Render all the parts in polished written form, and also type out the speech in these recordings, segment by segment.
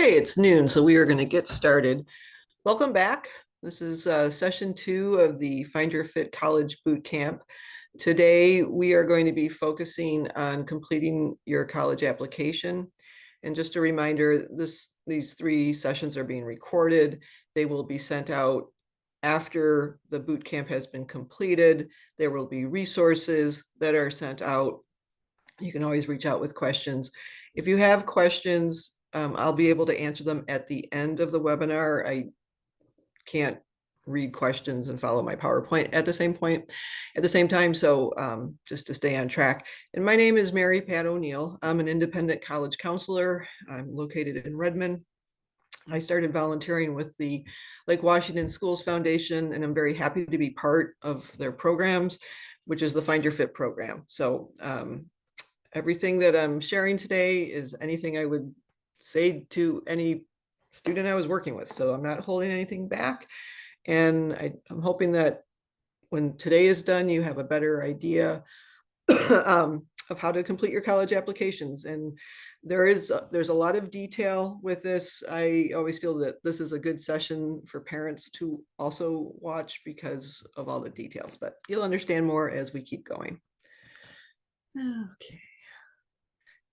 Okay, it's noon, so we are going to get started. Welcome back. This is session 2 of the Find Your Fit College Boot Camp. Today, we are going to be focusing on completing your college application. And just a reminder, these 3 sessions are being recorded. They will be sent out after the boot camp has been completed. There will be resources that are sent out. You can always reach out with questions. If you have questions, I'll be able to answer them at the end of the webinar. I can't read questions and follow my PowerPoint at the same time. So just to stay on track. And my name is Mary Pat O'Neill. I'm an independent college counselor. I'm located in Redmond. I started volunteering with the Lake Washington Schools Foundation, and I'm very happy to be part of their programs, which is the Find Your Fit program. So everything that I'm sharing today is anything I would say to any student I was working with. So I'm not holding anything back. And I'm hoping that when today is done, you have a better idea of how to complete your college applications. And there's a lot of detail with this. I always feel that this is a good session for parents to also watch because of all the details, but you'll understand more as we keep going. Okay.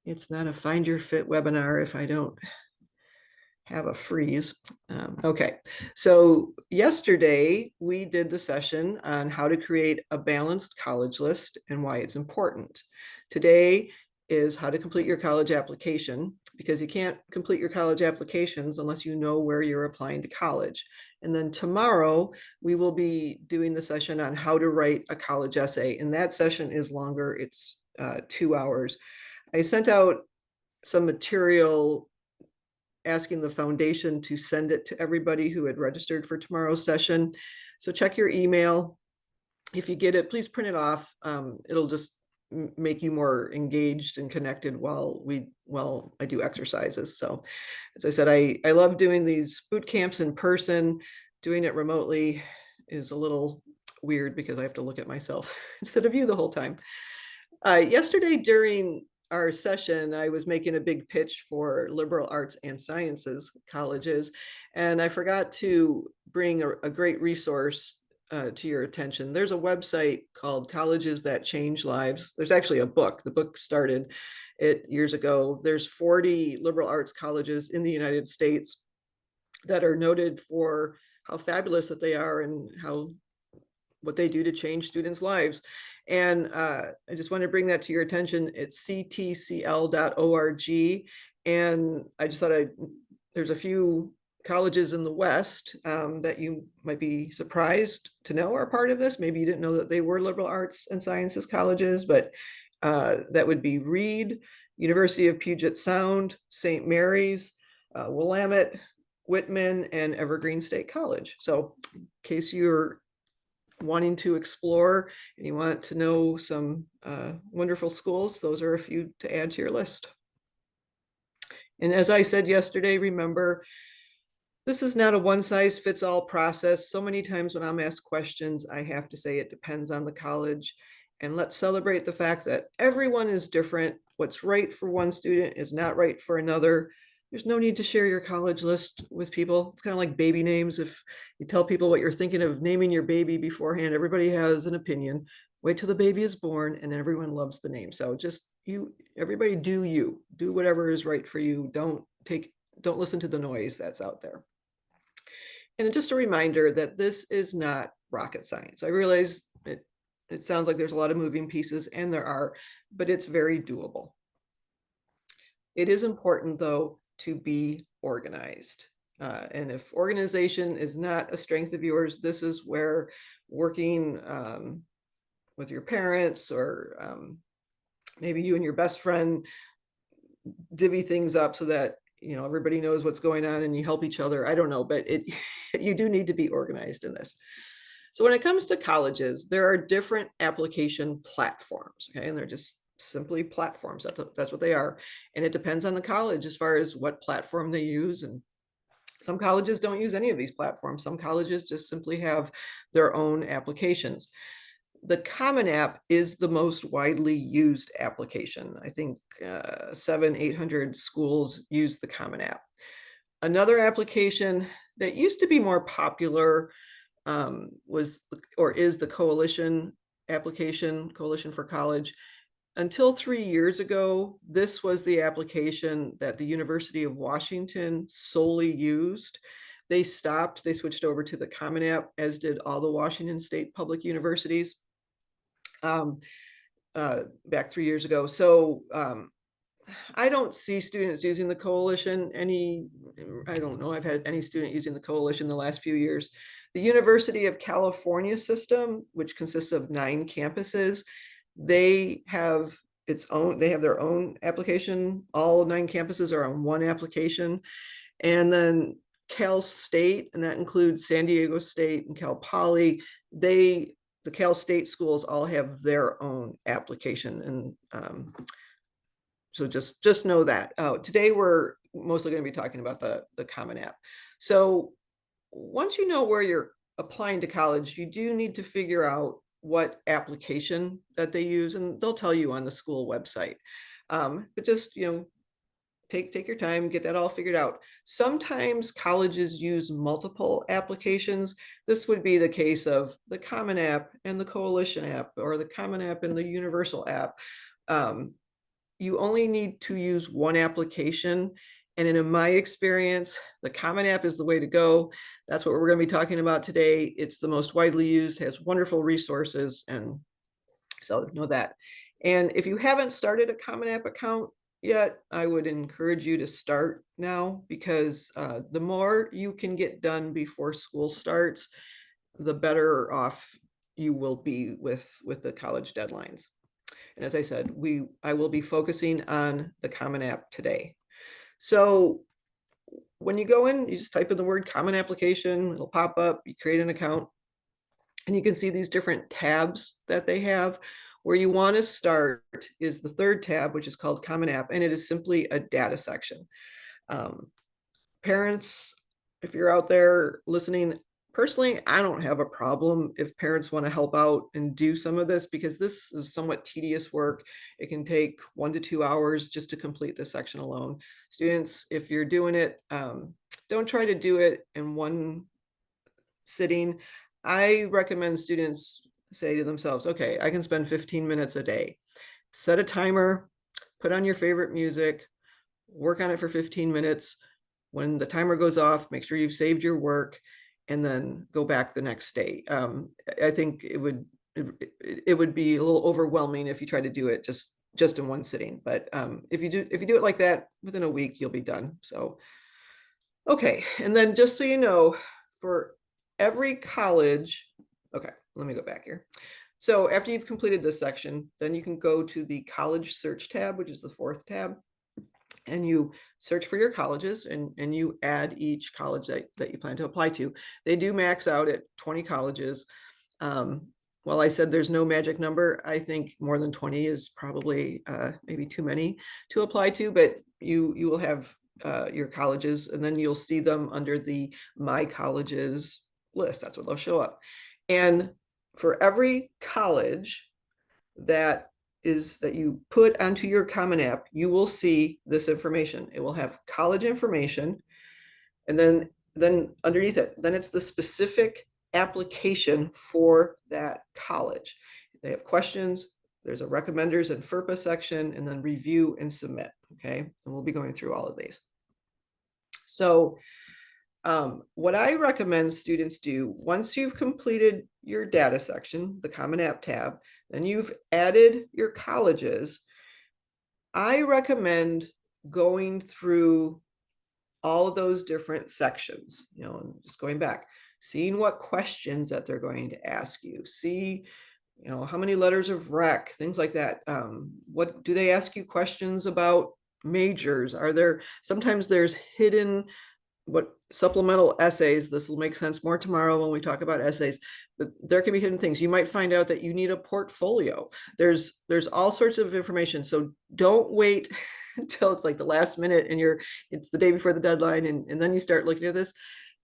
It's not a Find Your Fit webinar if I don't have a freeze. Okay, so yesterday we did the session on how to create a balanced college list and why it's important. Today is how to complete your college application, because you can't complete your college applications unless you know where you're applying to college. And then tomorrow we will be doing the session on how to write a college essay, and that session is longer. It's 2 hours. I sent out some material asking the foundation to send it to everybody who had registered for tomorrow's session. So check your email. If you get it, please print it off. It'll just make you more engaged and connected while I do exercises. So as I said, I love doing these boot camps in person. Doing it remotely is a little weird because I have to look at myself instead of you the whole time. Yesterday during our session, I was making a big pitch for liberal arts and sciences colleges, and I forgot to bring a great resource to your attention. There's a website called Colleges That Change Lives. There's actually a book. The book started it years ago. There's 40 liberal arts colleges in the United States that are noted for how fabulous that they are and what they do to change students' lives. And I just want to bring that to your attention. It's ctcl.org. And I just thought there's a few colleges in the West that you might be surprised to know are part of this. Maybe you didn't know that they were liberal arts and sciences colleges, but that would be Reed, University of Puget Sound, St. Mary's, Willamette, Whitman, and Evergreen State College. So in case you're wanting to explore and you want to know some wonderful schools, those are a few to add to your list. And as I said yesterday, remember, this is not a one-size-fits-all process. So many times when I'm asked questions, I have to say it depends on the college. And let's celebrate the fact that everyone is different. What's right for one student is not right for another. There's no need to share your college list with people. It's kind of like baby names. If you tell people what you're thinking of naming your baby beforehand, everybody has an opinion. Wait till the baby is born and everyone loves the name. So just everybody do whatever is right for you. Don't listen to the noise that's out there. And just a reminder that this is not rocket science. I realize it sounds like there's a lot of moving pieces, and there are, but it's very doable. It is important, though, to be organized. And if organization is not a strength of yours, this is where working with your parents or maybe you and your best friend divvy things up so that everybody knows what's going on and you help each other. I don't know, but you do need to be organized in this. So when it comes to colleges, there are different application platforms, okay? And they're just simply platforms. That's what they are. And it depends on the college as far as what platform they use. And some colleges don't use any of these platforms. Some colleges just simply have their own applications. The Common App is the most widely used application. I think 700-800 schools use the Common App. Another application that used to be more popular was or is the Coalition application, Coalition for College. Until 3 years ago, this was the application that the University of Washington solely used. They stopped, they switched over to the Common App, as did all the Washington State public universities um, back 3 years ago. So I don't see students using the Coalition I don't know, I've had any student using the Coalition the last few years. The University of California system, which consists of 9 campuses, they have their own application. All 9 campuses are on one application. And then Cal State, and that includes San Diego State and Cal Poly, the Cal State schools all have their own application. And so just know that. Today we're mostly going to be talking about the Common App. So once you know where you're applying to college, you do need to figure out what application that they use, and they'll tell you on the school website. But just, take your time, get that all figured out. Sometimes colleges use multiple applications. This would be the case of the Common App and the Coalition app, or the Common App and the Universal app. You only need to use one application. And in my experience, the Common App is the way to go. That's what we're going to be talking about today. It's the most widely used, has wonderful resources, and so know that. And if you haven't started a Common App account yet, I would encourage you to start now, because the more you can get done before school starts, the better off you will be with the college deadlines. And as I said, I will be focusing on the Common App today. So when you go in, you just type in the word Common Application, it'll pop up, you create an account, and you can see these different tabs that they have. Where you want to start is the 3rd tab, which is called Common App, and it is simply a data section. Parents, if you're out there listening, personally, I don't have a problem if parents want to help out and do some of this, because this is somewhat tedious work. It can take 1 to 2 hours just to complete this section alone. Students, if you're doing it, don't try to do it in one sitting. I recommend students say to themselves, okay, I can spend 15 minutes a day. Set a timer, put on your favorite music, work on it for 15 minutes. When the timer goes off, make sure you've saved your work, and then go back the next day. I think it would be a little overwhelming if you try to do it just in one sitting. But if you do it like that, within a week, you'll be done. So, okay. And then just so you know, for every college, okay, let me go back here. So after you've completed this section, then you can go to the College Search tab, which is the 4th tab, and you search for your colleges, and you add each college that you plan to apply to. They do max out at 20 colleges. While I said there's no magic number, I think more than 20 is probably maybe too many to apply to, but you will have your colleges, and then you'll see them under the My Colleges list. That's what they'll show up. And for every college that you put onto your Common App, you will see this information. It will have college information, and then underneath it, then it's the specific application for that college. They have questions, there's a recommenders and FERPA section, and then review and submit. Okay, and we'll be going through all of these. So what I recommend students do, once you've completed your data section, the Common App tab, then you've added your colleges, I recommend going through all of those different sections, and just going back, seeing what questions that they're going to ask you, see, how many letters of rec, things like that. What do they ask you questions about majors? Sometimes there's hidden supplemental essays. This will make sense more tomorrow when we talk about essays, but there can be hidden things. You might find out that you need a portfolio. There's all sorts of information. So don't wait until it's like the last minute and it's the day before the deadline, and then you start looking at this.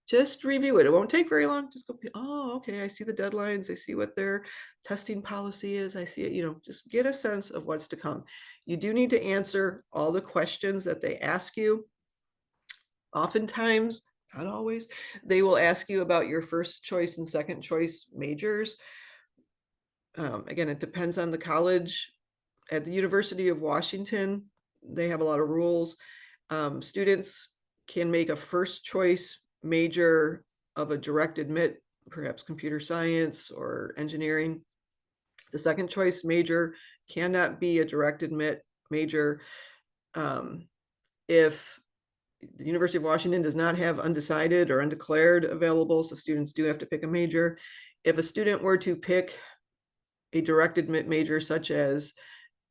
Just review it. It won't take very long. Just go, oh, okay, I see the deadlines. I see what their testing policy is. I see it, just get a sense of what's to come. You do need to answer all the questions that they ask you. Oftentimes, not always, they will ask you about your first choice and second choice majors. Again, it depends on the college. At the University of Washington, they have a lot of rules. Students can make a first choice major of a direct admit, perhaps computer science or engineering. The second choice major cannot be a direct admit major if the University of Washington does not have undecided or undeclared available, so students do have to pick a major. If a student were to pick a direct admit major such as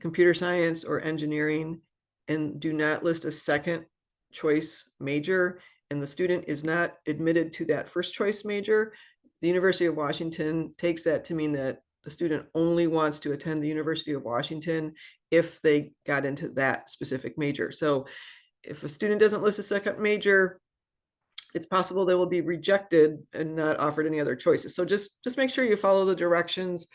computer science or engineering and do not list a second choice major, and the student is not admitted to that first choice major, the University of Washington takes that to mean that the student only wants to attend the University of Washington if they got into that specific major. So if a student doesn't list a second major, it's possible they will be rejected and not offered any other choices. So just make sure you follow the directions.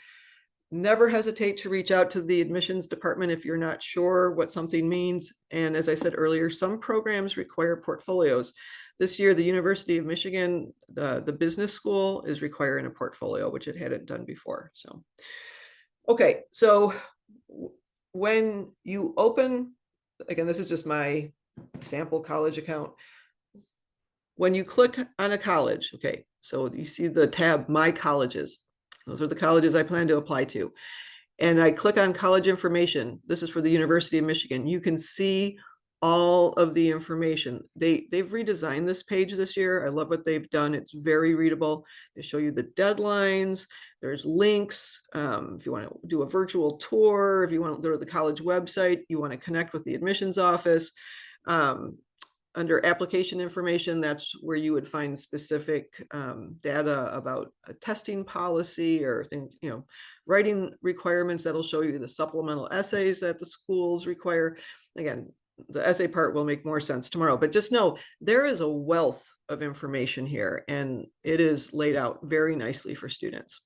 Never hesitate to reach out to the admissions department if you're not sure what something means. And as I said earlier, some programs require portfolios. This year, the University of Michigan, the business school is requiring a portfolio, which it hadn't done before. So, okay, so when you open, again, this is just my sample college account. When you click on a college, okay, so you see the tab, My Colleges. Those are the colleges I plan to apply to. And I click on college information. This is for the University of Michigan. You can see all of the information. They've redesigned this page this year. I love what they've done. It's very readable. They show you the deadlines. There's links. If you want to do a virtual tour, if you want to go to the college website, you want to connect with the admissions office. Under application information, that's where you would find specific data about a testing policy or things, writing requirements. That'll show you the supplemental essays that the schools require. Again, the essay part will make more sense tomorrow, but just know there is a wealth of information here and it is laid out very nicely for students.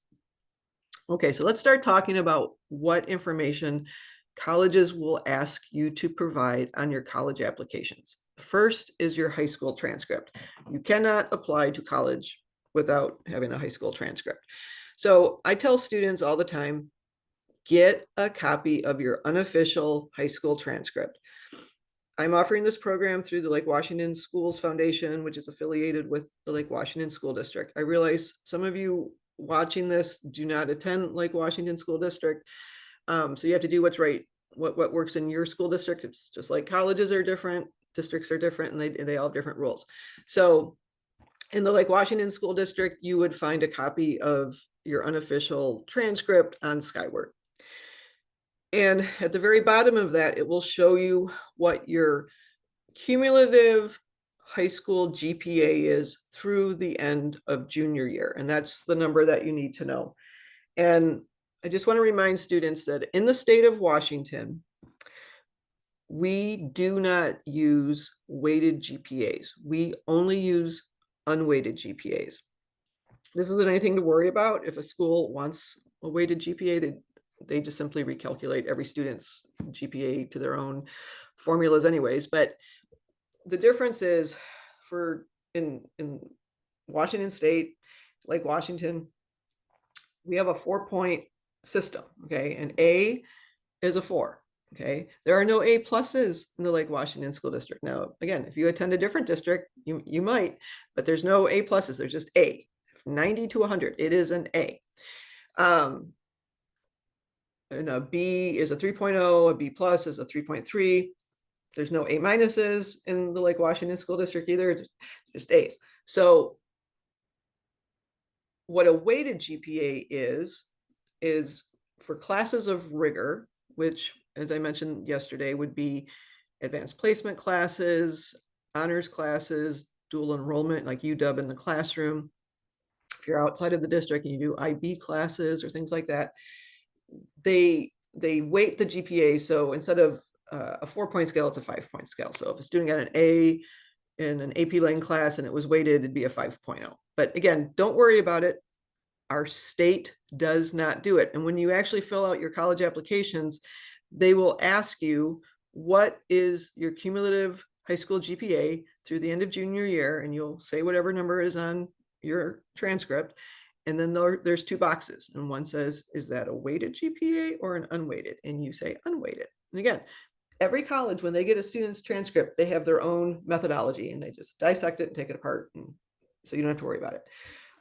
Okay, so let's start talking about what information colleges will ask you to provide on your college applications. First is your high school transcript. You cannot apply to college without having a high school transcript. So I tell students all the time, get a copy of your unofficial high school transcript. I'm offering this program through the Lake Washington Schools Foundation, which is affiliated with the Lake Washington School District. I realize some of you watching this do not attend Lake Washington School District. So you have to do what's right, what works in your school district. It's just like colleges are different, districts are different, and they all have different rules. So in the Lake Washington School District, you would find a copy of your unofficial transcript on Skyward. And at the very bottom of that, it will show you what your cumulative high school GPA is through the end of junior year. And that's the number that you need to know. And I just want to remind students that in the state of Washington, we do not use weighted GPAs. We only use unweighted GPAs. This isn't anything to worry about. If a school wants a weighted GPA, they just simply recalculate every student's GPA to their own formulas anyways. But the difference is in Washington State, Lake Washington, we have a 4-point system, okay? And A is a 4, okay? There are no A pluses in the Lake Washington School District. Now, again, if you attend a different district, you might, but there's no A pluses, there's just A. 90 to 100, it is an A. And a B is a 3.0, a B plus is a 3.3. There's no A minuses in the Lake Washington School District either, just A's. So what a weighted GPA is for classes of rigor, which, as I mentioned yesterday, would be advanced placement classes, honors classes, dual enrollment like UW in the classroom. If you're outside of the district and you do IB classes or things like that, they weight the GPA. So instead of a 4-point scale, it's a 5-point scale. So if a student got an A in an AP Lang class and it was weighted, it'd be a 5.0. But again, don't worry about it. Our state does not do it. And when you actually fill out your college applications, they will ask you, what is your cumulative high school GPA through the end of junior year, and you'll say whatever number is on your transcript. And then there's two boxes, and one says, is that a weighted GPA or an unweighted? And you say unweighted. And again, every college, when they get a student's transcript, they have their own methodology, and they just dissect it and take it apart. And so you don't have to worry about it.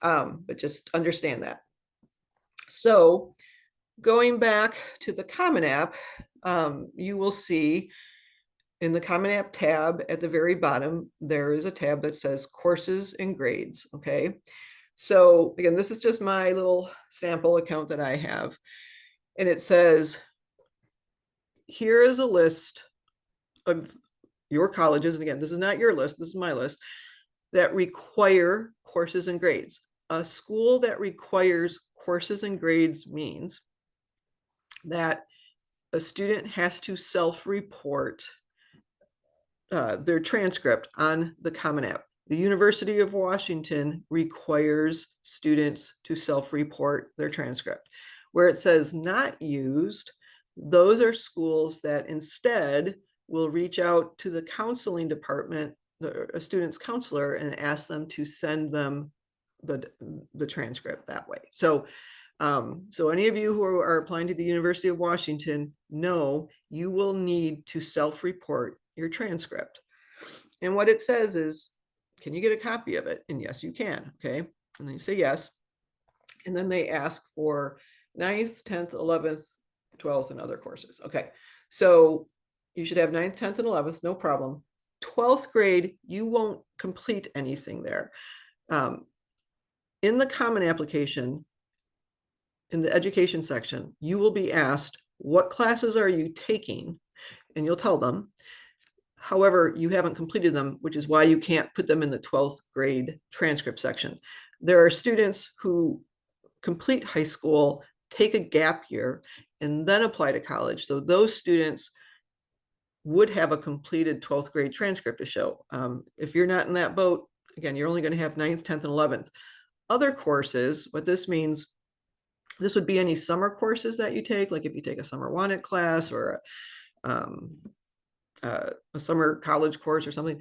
But just understand that. So going back to the Common App, you will see in the Common App tab at the very bottom, there is a tab that says courses and grades, okay? So again, this is just my little sample account that I have. And it says, here is a list of your colleges. And again, this is not your list, this is my list, that require courses and grades. A school that requires courses and grades means that a student has to self-report their transcript on the Common App. The University of Washington requires students to self-report their transcript. Where it says not used, those are schools that instead will reach out to the counseling department, a student's counselor, and ask them to send them the transcript that way. So any of you who are applying to the University of Washington know you will need to self-report your transcript. And what it says is, can you get a copy of it? And yes, you can, okay? And then you say yes. And then they ask for 9th, 10th, 11th, 12th, and other courses. Okay, so you should have 9th, 10th, and 11th, no problem. 12th grade, you won't complete anything there. In the Common Application, in the education section, you will be asked, what classes are you taking? And you'll tell them. However, you haven't completed them, which is why you can't put them in the 12th grade transcript section. There are students who complete high school, take a gap year, and then apply to college. So those students would have a completed 12th grade transcript to show. If you're not in that boat, again, you're only going to have 9th, 10th, and 11th. Other courses, what this means, this would be any summer courses that you take, like if you take a summer wanted class or a summer college course or something,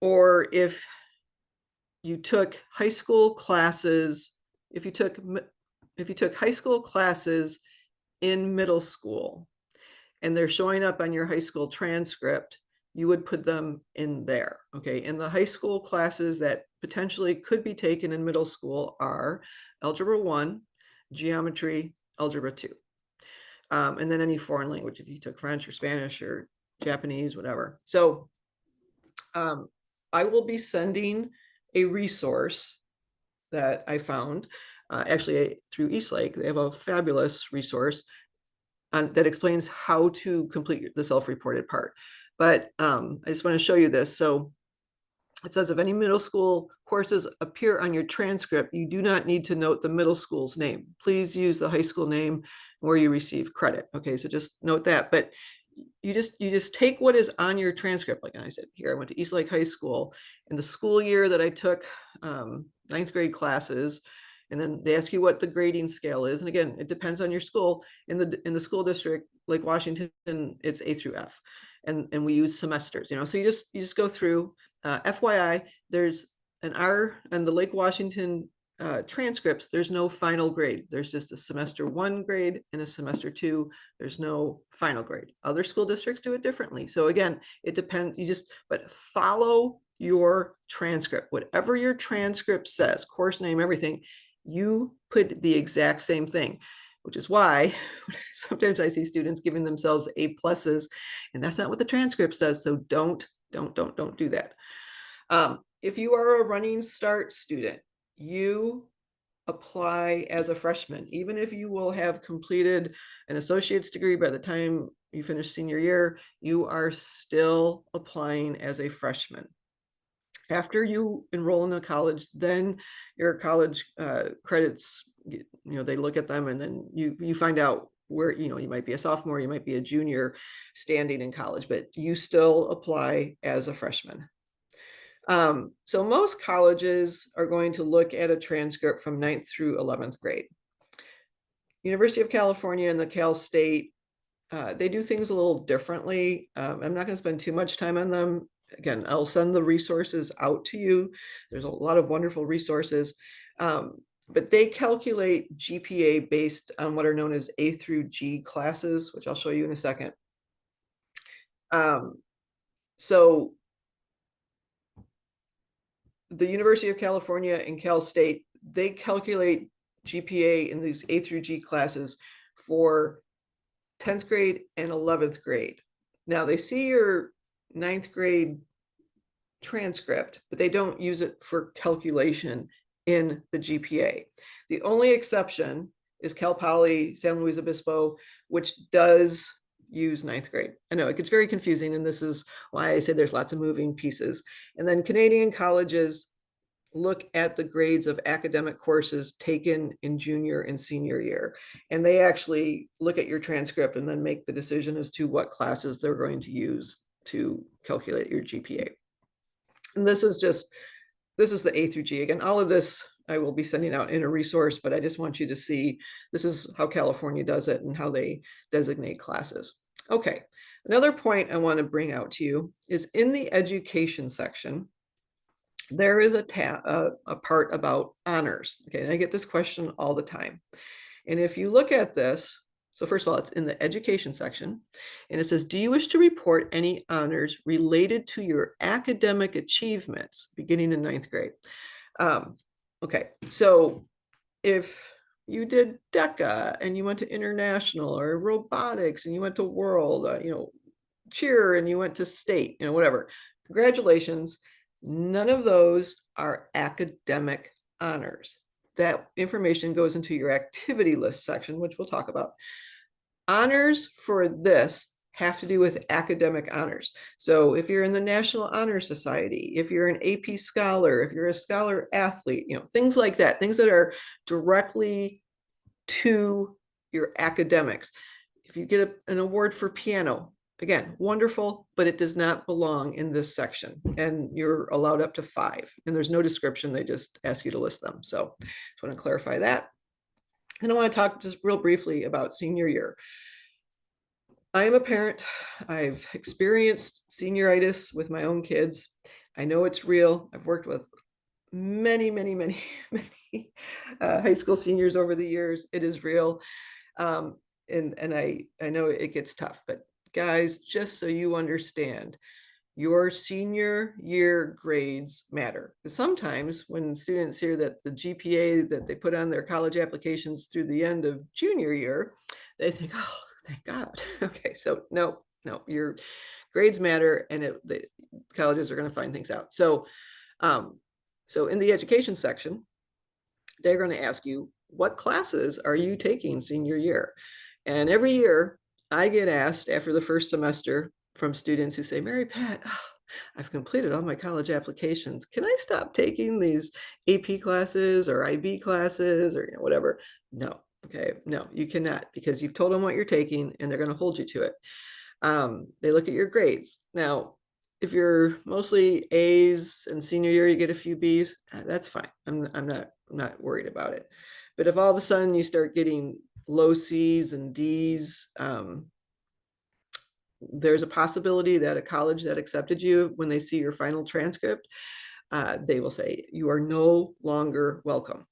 or if you took high school classes, if you took high school classes in middle school and they're showing up on your high school transcript, you would put them in there, okay? And the high school classes that potentially could be taken in middle school are Algebra 1, Geometry, Algebra 2. And then any foreign language, if you took French or Spanish or Japanese, whatever. So I will be sending a resource that I found, actually through Eastlake. They have a fabulous resource that explains how to complete the self-reported part. But I just want to show you this. So it says, if any middle school courses appear on your transcript, you do not need to note the middle school's name. Please use the high school name where you receive credit. Okay, so just note that. But you just take what is on your transcript. Like I said, here I went to Eastlake High School, and the school year that I took 9th grade classes, and then they ask you what the grading scale is. And again, it depends on your school. In the school district, like Washington, it's A through F, and we use semesters. So you just go through. FYI, there's an R on the Lake Washington transcripts. There's no final grade. There's just a semester 1 grade and a semester 2. There's no final grade. Other school districts do it differently. So again, it depends. But follow your transcript. Whatever your transcript says, course name, everything, you put the exact same thing, which is why sometimes I see students giving themselves A pluses, and that's not what the transcript says. So don't do that. If you are a Running Start student, you apply as a freshman, even if you will have completed an associate's degree by the time you finish senior year, you are still applying as a freshman. After you enroll in a college, then your college credits, they look at them, and then you find out where, you might be a sophomore, you might be a junior standing in college, but you still apply as a freshman. So most colleges are going to look at a transcript from 9th through 11th grade. University of California and the Cal State They do things a little differently. I'm not going to spend too much time on them. Again, I'll send the resources out to you. There's a lot of wonderful resources. But they calculate GPA based on what are known as A through G classes, which I'll show you in a second. So the University of California and Cal State, they calculate GPA in these A through G classes for 10th grade and 11th grade. Now they see your 9th grade transcript, but they don't use it for calculation in the GPA. The only exception is Cal Poly San Luis Obispo, which does use 9th grade. I know it gets very confusing, and this is why I say there's lots of moving pieces. And then Canadian colleges look at the grades of academic courses taken in junior and senior year. And they actually look at your transcript and then make the decision as to what classes they're going to use to calculate your GPA. And this is the A through G. Again, all of this I will be sending out in a resource, but I just want you to see this is how California does it and how they designate classes. Okay, another point I want to bring out to you is in the education section, there is a part about honors. Okay, and I get this question all the time. And if you look at this, so first of all, it's in the education section, and it says, do you wish to report any honors related to your academic achievements beginning in 9th grade? Okay, so if you did DECA and you went to international, or robotics and you went to world, cheer and you went to state, whatever, congratulations. None of those are academic honors. That information goes into your activity list section, which we'll talk about. Honors for this have to do with academic honors. So if you're in the National Honor Society, if you're an AP scholar, if you're a scholar athlete, things like that, things that are directly to your academics. If you get an award for piano, again, wonderful, but it does not belong in this section. And you're allowed up to 5. And there's no description. They just ask you to list them. So I just want to clarify that. And I want to talk just real briefly about senior year. I am a parent. I've experienced senioritis with my own kids. I know it's real. I've worked with many, many, many, many high school seniors over the years. It is real. And I know it gets tough, but guys, just so you understand, your senior year grades matter. Sometimes when students hear that the GPA that they put on their college applications through the end of junior year, they think, oh, thank God. Okay, so no, your grades matter, and the colleges are going to find things out. So in the education section, they're going to ask you, what classes are you taking senior year? And every year I get asked after the first semester from students who say, Mary Pat, I've completed all my college applications. Can I stop taking these AP classes or IB classes or whatever? No. Okay. No, you cannot, because you've told them what you're taking and they're going to hold you to it. They look at your grades. Now, if you're mostly A's and senior year, you get a few B's, that's fine. I'm not worried about it. But if all of a sudden you start getting low C's and D's, there's a possibility that a college that accepted you, when they see your final transcript, they will say you are no longer welcome.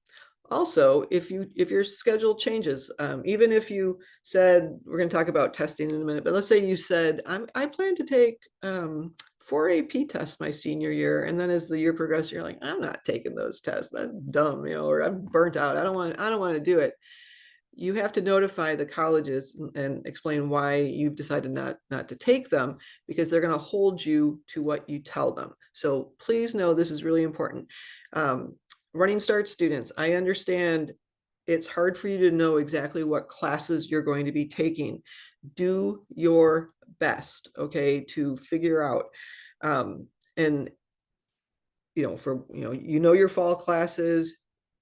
Also, if your schedule changes, even if you said, we're going to talk about testing in a minute, but let's say you said, I plan to take 4 AP tests my senior year, and then as the year progresses, you're like, I'm not taking those tests. That's dumb, or I'm burnt out. I don't want to do it. You have to notify the colleges and explain why you've decided not to take them, because they're going to hold you to what you tell them. So please know this is really important. Running Start students, I understand it's hard for you to know exactly what classes you're going to be taking. Do your best, okay, to figure out. And your fall classes,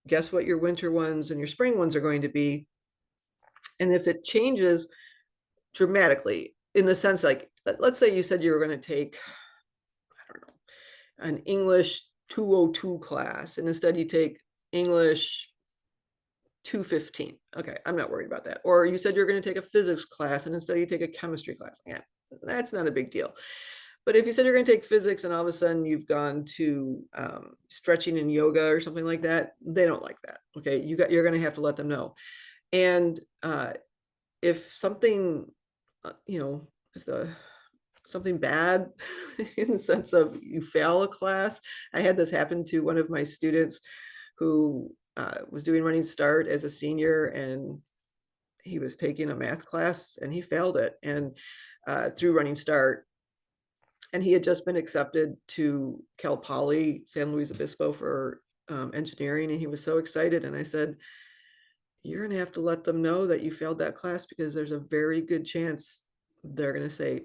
guess what your winter ones and your spring ones are going to be. And if it changes dramatically, in the sense, like, let's say you said you were going to take, I don't know, an English 202 class, and instead you take English 215. Okay, I'm not worried about that. Or you said you're going to take a physics class and instead you take a chemistry class. Yeah, that's not a big deal. But if you said you're going to take physics and all of a sudden you've gone to stretching and yoga or something like that, they don't like that. Okay, you're going to have to let them know. And if something, if something bad in the sense of you fail a class, I had this happen to one of my students who was doing Running Start as a senior, and he was taking a math class and he failed it, and through Running Start. And he had just been accepted to Cal Poly San Luis Obispo for engineering, and he was so excited. And I said, you're going to have to let them know that you failed that class, because there's a very good chance they're going to say,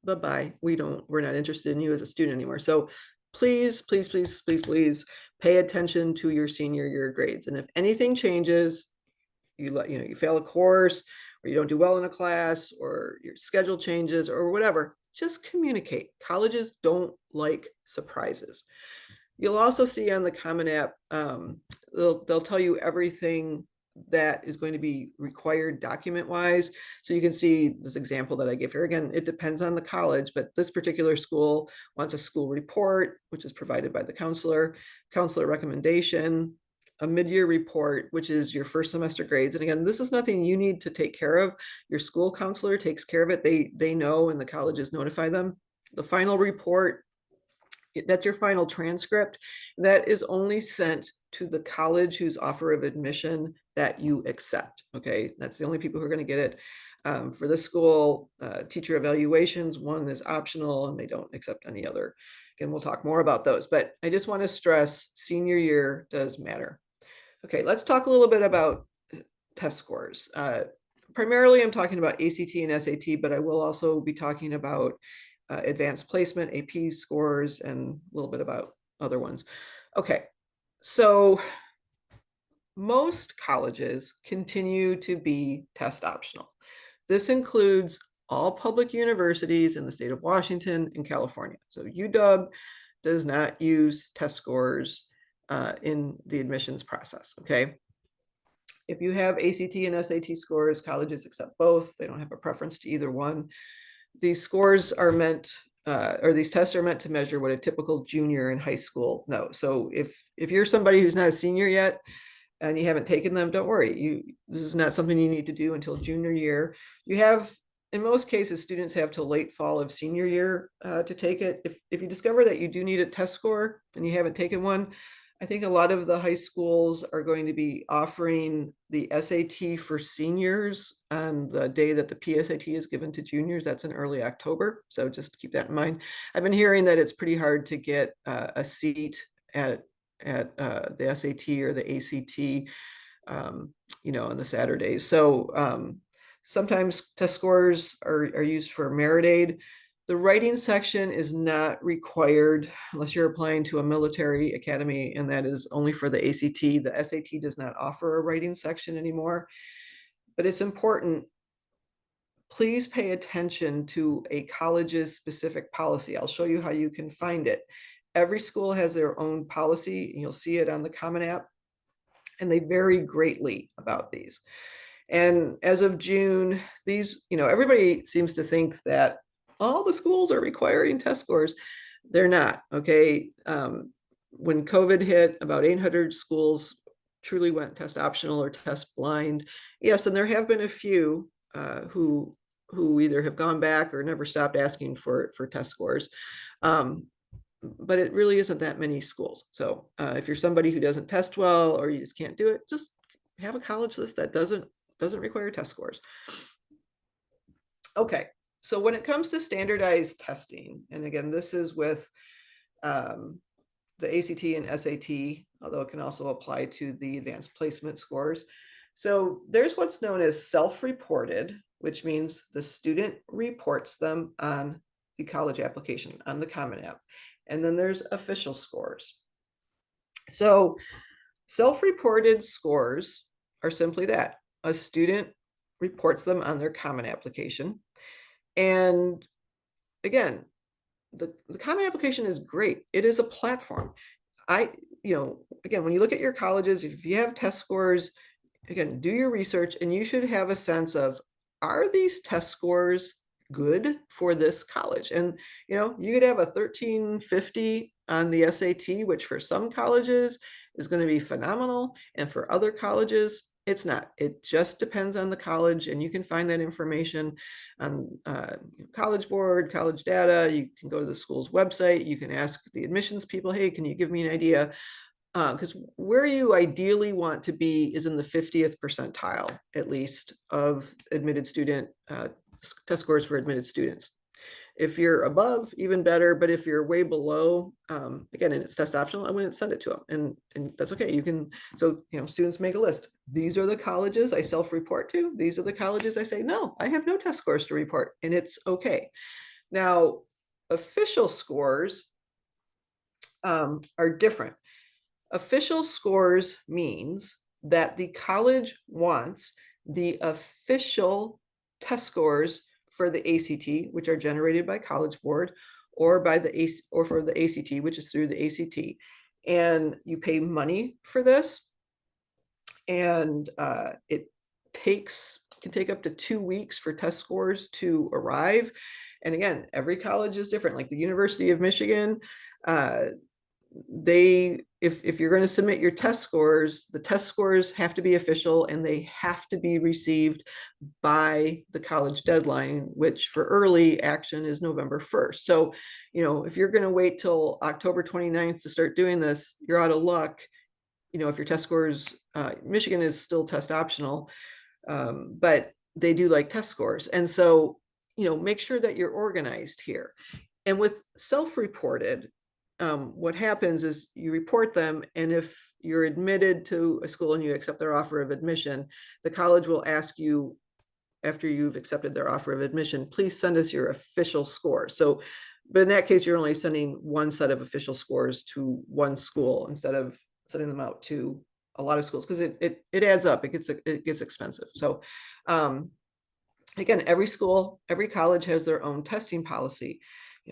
bye-bye, we're not interested in you as a student anymore. So please, please, please, please, please pay attention to your senior year grades. And if anything changes, you fail a course, or you don't do well in a class, or your schedule changes or whatever, just communicate. Colleges don't like surprises. You'll also see on the Common App, they'll tell you everything that is going to be required document wise. So you can see this example that I give here. Again, it depends on the college, but this particular school wants a school report, which is provided by the counselor recommendation, a mid-year report, which is your first semester grades. And again, this is nothing you need to take care of. Your school counselor takes care of it. They know, and the colleges notify them. The final report, that's your final transcript. That is only sent to the college whose offer of admission that you accept. Okay, that's the only people who are going to get it. For this school, teacher evaluations, one is optional, and they don't accept any other. Again, we'll talk more about those, but I just want to stress senior year does matter. Okay, let's talk a little bit about test scores. Primarily, I'm talking about ACT and SAT, but I will also be talking about advanced placement, AP scores, and a little bit about other ones. Okay, so most colleges continue to be test optional. This includes all public universities in the state of Washington and California. So UW does not use test scores in the admissions process, okay? If you have ACT and SAT scores, colleges accept both. They don't have a preference to either one. These scores are meant, or these tests are meant to measure what a typical junior in high school knows. So if you're somebody who's not a senior yet and you haven't taken them, don't worry. This is not something you need to do until junior year. You have, in most cases, students have till late fall of senior year to take it. If you discover that you do need a test score and you haven't taken one, I think a lot of the high schools are going to be offering the SAT for seniors on the day that the PSAT is given to juniors. That's in early October. So just keep that in mind. I've been hearing that it's pretty hard to get a seat at the SAT or the ACT, on the Saturdays. So sometimes test scores are used for merit aid. The writing section is not required unless you're applying to a military academy, and that is only for the ACT. The SAT does not offer a writing section anymore, but it's important. Please pay attention to a college's specific policy. I'll show you how you can find it. Every school has their own policy, and you'll see it on the Common App, and they vary greatly about these. And as of June, everybody seems to think that all the schools are requiring test scores. They're not, okay? When COVID hit, about 800 schools truly went test optional or test blind. Yes, and there have been a few who either have gone back or never stopped asking for test scores. But it really isn't that many schools. So if you're somebody who doesn't test well, or you just can't do it, just have a college list that doesn't require test scores. Okay, so when it comes to standardized testing, and again, this is with the ACT and SAT, although it can also apply to the advanced placement scores. So there's what's known as self-reported, which means the student reports them on the college application, on the Common App. And then there's official scores. So self-reported scores are simply that. A student reports them on their Common application. And again, the Common application is great. It is a platform. Again, when you look at your colleges, if you have test scores, again, do your research, and you should have a sense of, are these test scores good for this college? And you could have a 1350 on the SAT, which for some colleges is going to be phenomenal, and for other colleges it's not. It just depends on the college, and you can find that information on College Board, College Data. You can go to the school's website. You can ask the admissions people, hey, can you give me an idea? Because where you ideally want to be is in the 50th percentile, at least, of admitted student test scores for admitted students. If you're above, even better. But if you're way below, again, and it's test optional, I wouldn't send it to them, and that's okay. You can, so students make a list. These are the colleges I self-report to. These are the colleges I say, no, I have no test scores to report, and it's okay. Now, official scores are different. Official scores means that the college wants the official test scores for the ACT, which are generated by College Board, or by the or for the ACT, which is through the ACT. And you pay money for this, and it can take up to 2 weeks for test scores to arrive. And again, every college is different. Like the University of Michigan, if you're going to submit your test scores, the test scores have to be official, and they have to be received by the college deadline, which for early action is November 1st. So, if you're going to wait till October 29th to start doing this, you're out of luck. If your test scores, Michigan is still test optional, but they do like test scores. And so, make sure that you're organized here. And with self-reported, what happens is you report them, and if you're admitted to a school and you accept their offer of admission, the college will ask you, after you've accepted their offer of admission, please send us your official score. So, but in that case, you're only sending one set of official scores to one school instead of sending them out to a lot of schools, because it adds up. It gets expensive. So again, every college has their own testing policy.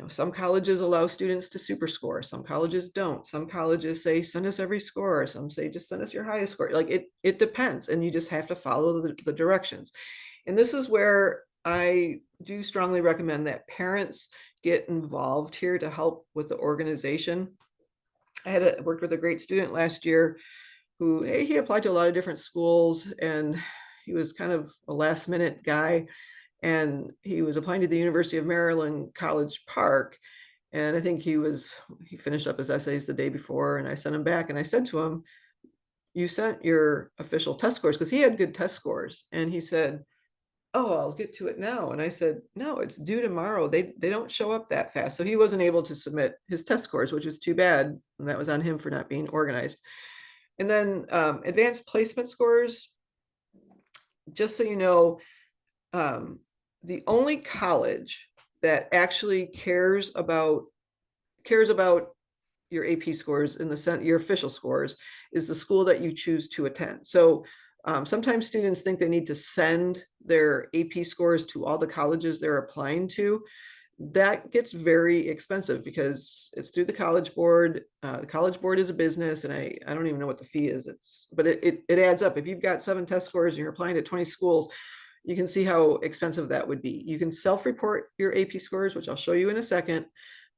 Some colleges allow students to super score, some colleges don't. Some colleges say send us every score, some say just send us your highest score. Like it depends, and you just have to follow the directions. And this is where I do strongly recommend that parents get involved here to help with the organization. I worked with a great student last year who, he applied to a lot of different schools, and he was kind of a last minute guy, and he was applying to the University of Maryland, College Park. And I think he finished up his essays the day before, and I sent him back and I said to him, you sent your official test scores, because he had good test scores. And he said, oh, I'll get to it now. And I said, no, it's due tomorrow. They don't show up that fast. So he wasn't able to submit his test scores, which was too bad. And that was on him for not being organized. And then advanced placement scores, just so you know, the only college that actually cares about your AP scores in your official scores is the school that you choose to attend. So sometimes students think they need to send their AP scores to all the colleges they're applying to. That gets very expensive because it's through the College Board. The College Board is a business, and I don't even know what the fee is. But it adds up. If you've got 7 test scores and you're applying to 20 schools, you can see how expensive that would be. You can self-report your AP scores, which I'll show you in a second,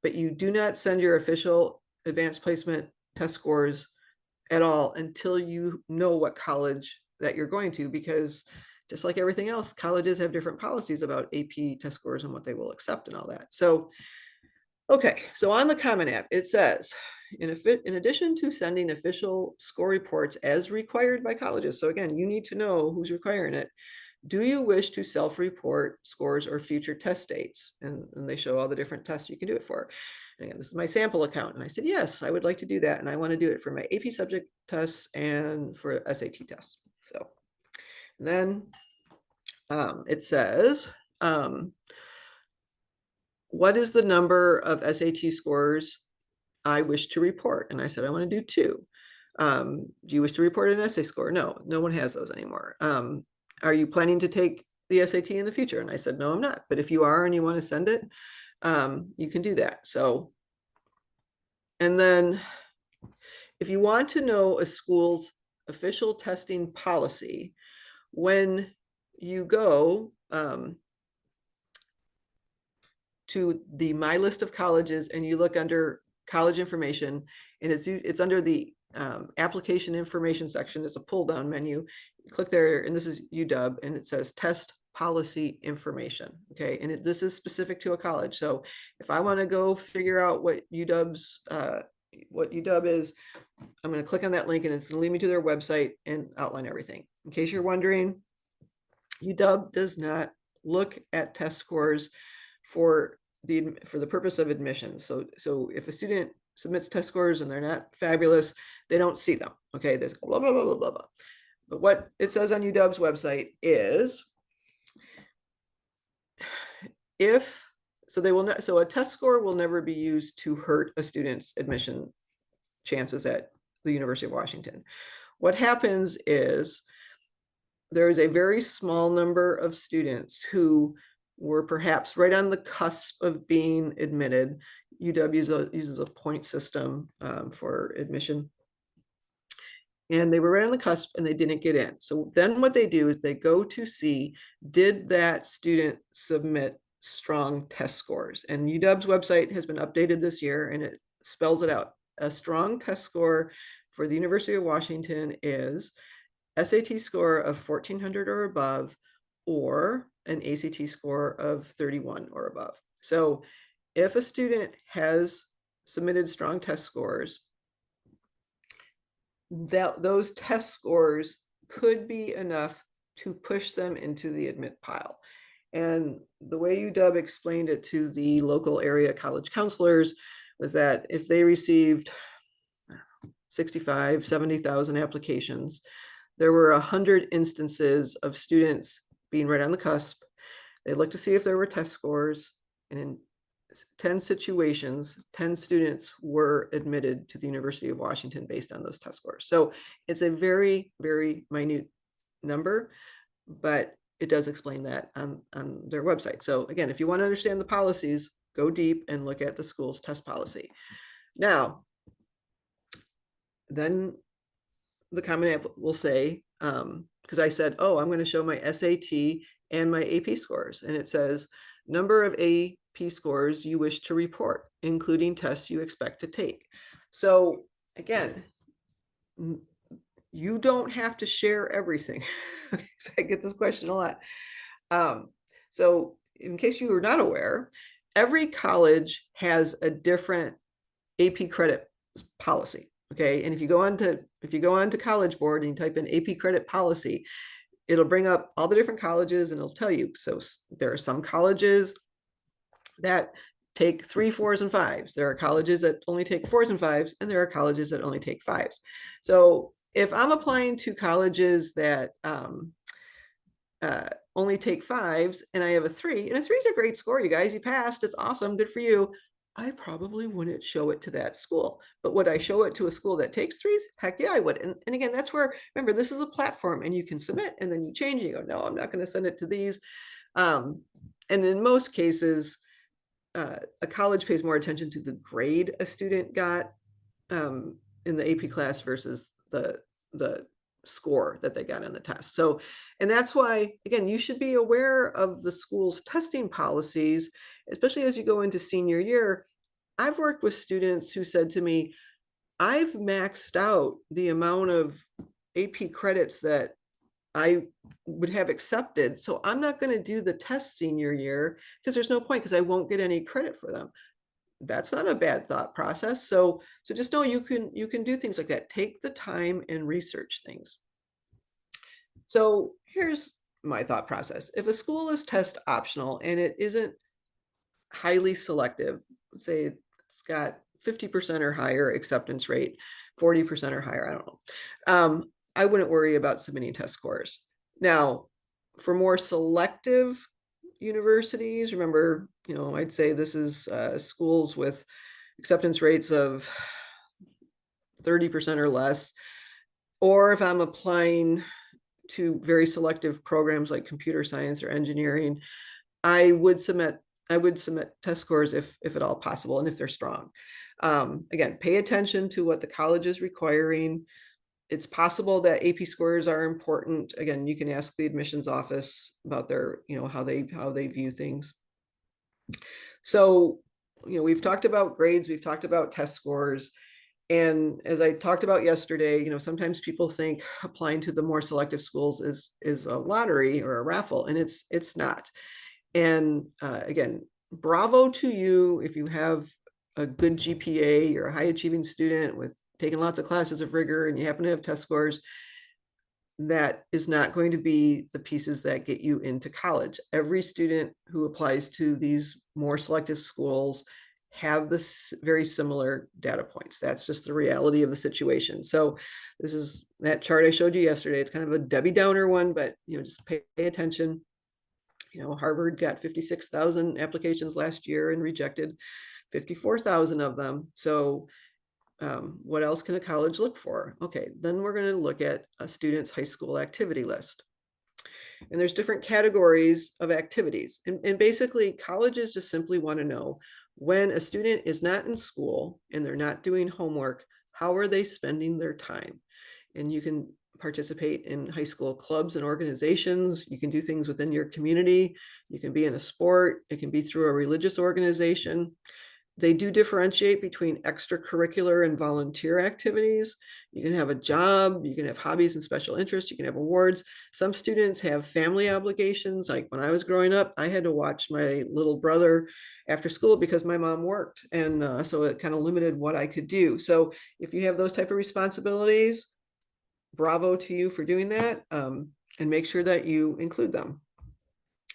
but you do not send your official advanced placement test scores at all until you know what college that you're going to, because just like everything else, colleges have different policies about AP test scores and what they will accept and all that. So, okay, so on the Common App, it says, in addition to sending official score reports as required by colleges, so again, you need to know who's requiring it, do you wish to self-report scores or future test dates? And they show all the different tests you can do it for. And again, this is my sample account. And I said, yes, I would like to do that. And I want to do it for my AP subject tests and for SAT tests. So then it says, what is the number of SAT scores I wish to report? And I said, I want to do 2. Do you wish to report an essay score? No, no one has those anymore. Are you planning to take the SAT in the future? And I said, no, I'm not. But if you are and you want to send it, you can do that. So, and then if you want to know a school's official testing policy, when you go to the My List of Colleges and you look under college information, and it's under the application information section. It's a pull down menu. You click there, and this is UW, and it says test policy information. Okay, and this is specific to a college. So if I want to go figure out what UW is, I'm going to click on that link, and it's going to lead me to their website and outline everything. In case you're wondering, UW does not look at test scores for the purpose of admission. So if a student submits test scores and they're not fabulous, they don't see them. Okay, there's blah blah blah blah blah blah. But what it says on UW's website is, so a test score will never be used to hurt a student's admission chances at the University of Washington. What happens is there is a very small number of students who were perhaps right on the cusp of being admitted. UW uses a point system for admission. And they were right on the cusp and they didn't get in. So then what they do is they go to see, did that student submit strong test scores? And UW's website has been updated this year and it spells it out. A strong test score for the University of Washington is SAT score of 1400 or above, or an ACT score of 31 or above. So if a student has submitted strong test scores, those test scores could be enough to push them into the admit pile. And the way UW explained it to the local area college counselors was that if they received 65, 70,000 applications, there were 100 instances of students being right on the cusp. They looked to see if there were test scores, and in 10 situations, 10 students were admitted to the University of Washington based on those test scores. So it's a very, very minute number, but it does explain that on their website. So again, if you want to understand the policies, go deep and look at the school's test policy. Now, then the Common App will say, because I said, oh, I'm going to show my SAT and my AP scores. And it says, number of AP scores you wish to report, including tests you expect to take. So again, you don't have to share everything. I get this question a lot. So in case you are not aware, every college has a different AP credit policy. Okay, and if you go on to College Board and you type in AP credit policy, it'll bring up all the different colleges and it'll tell you. So there are some colleges that take 3, 4s, and 5s. There are colleges that only take 4s and 5s, and there are colleges that only take 5s. So if I'm applying to colleges that only take 5s and I have a 3, and a 3 is a great score, you guys, you passed, it's awesome, good for you, I probably wouldn't show it to that school. But would I show it to a school that takes 3s? Heck yeah, I would. And again, that's where, remember, this is a platform and you can submit and then you change and you go, no, I'm not going to send it to these. And in most cases, a college pays more attention to the grade a student got in the AP class versus the score that they got on the test. So, and that's why, again, you should be aware of the school's testing policies, especially as you go into senior year. I've worked with students who said to me, I've maxed out the amount of AP credits that I would have accepted. So I'm not going to do the test senior year because there's no point, because I won't get any credit for them. That's not a bad thought process. So just know you can do things like that. Take the time and research things. So here's my thought process. If a school is test optional and it isn't highly selective, let's say it's got 50% or higher acceptance rate, 40% or higher, I don't know. I wouldn't worry about submitting test scores. Now, for more selective universities, remember, I'd say this is schools with acceptance rates of 30% or less, or if I'm applying to very selective programs like computer science or engineering, I would submit test scores if at all possible and if they're strong. Again, pay attention to what the college is requiring. It's possible that AP scores are important. Again, you can ask the admissions office about their, how they view things. So, we've talked about grades, we've talked about test scores. And as I talked about yesterday, sometimes people think applying to the more selective schools is a lottery or a raffle, and it's not. And again, bravo to you if you have a good GPA, you're a high achieving student with taking lots of classes of rigor, and you happen to have test scores. That is not going to be the pieces that get you into college. Every student who applies to these more selective schools have this very similar data points. That's just the reality of the situation. So this is that chart I showed you yesterday. It's kind of a Debbie Downer one, but just pay attention. Harvard got 56,000 applications last year and rejected 54,000 of them. So what else can a college look for? Okay, then we're going to look at a student's high school activity list. And there's different categories of activities. And basically, colleges just simply want to know when a student is not in school and they're not doing homework, how are they spending their time? And you can participate in high school clubs and organizations. You can do things within your community. You can be in a sport. It can be through a religious organization. They do differentiate between extracurricular and volunteer activities. You can have a job, you can have hobbies and special interests, you can have awards. Some students have family obligations. Like when I was growing up, I had to watch my little brother after school because my mom worked. And so it kind of limited what I could do. So if you have those type of responsibilities, bravo to you for doing that, and make sure that you include them.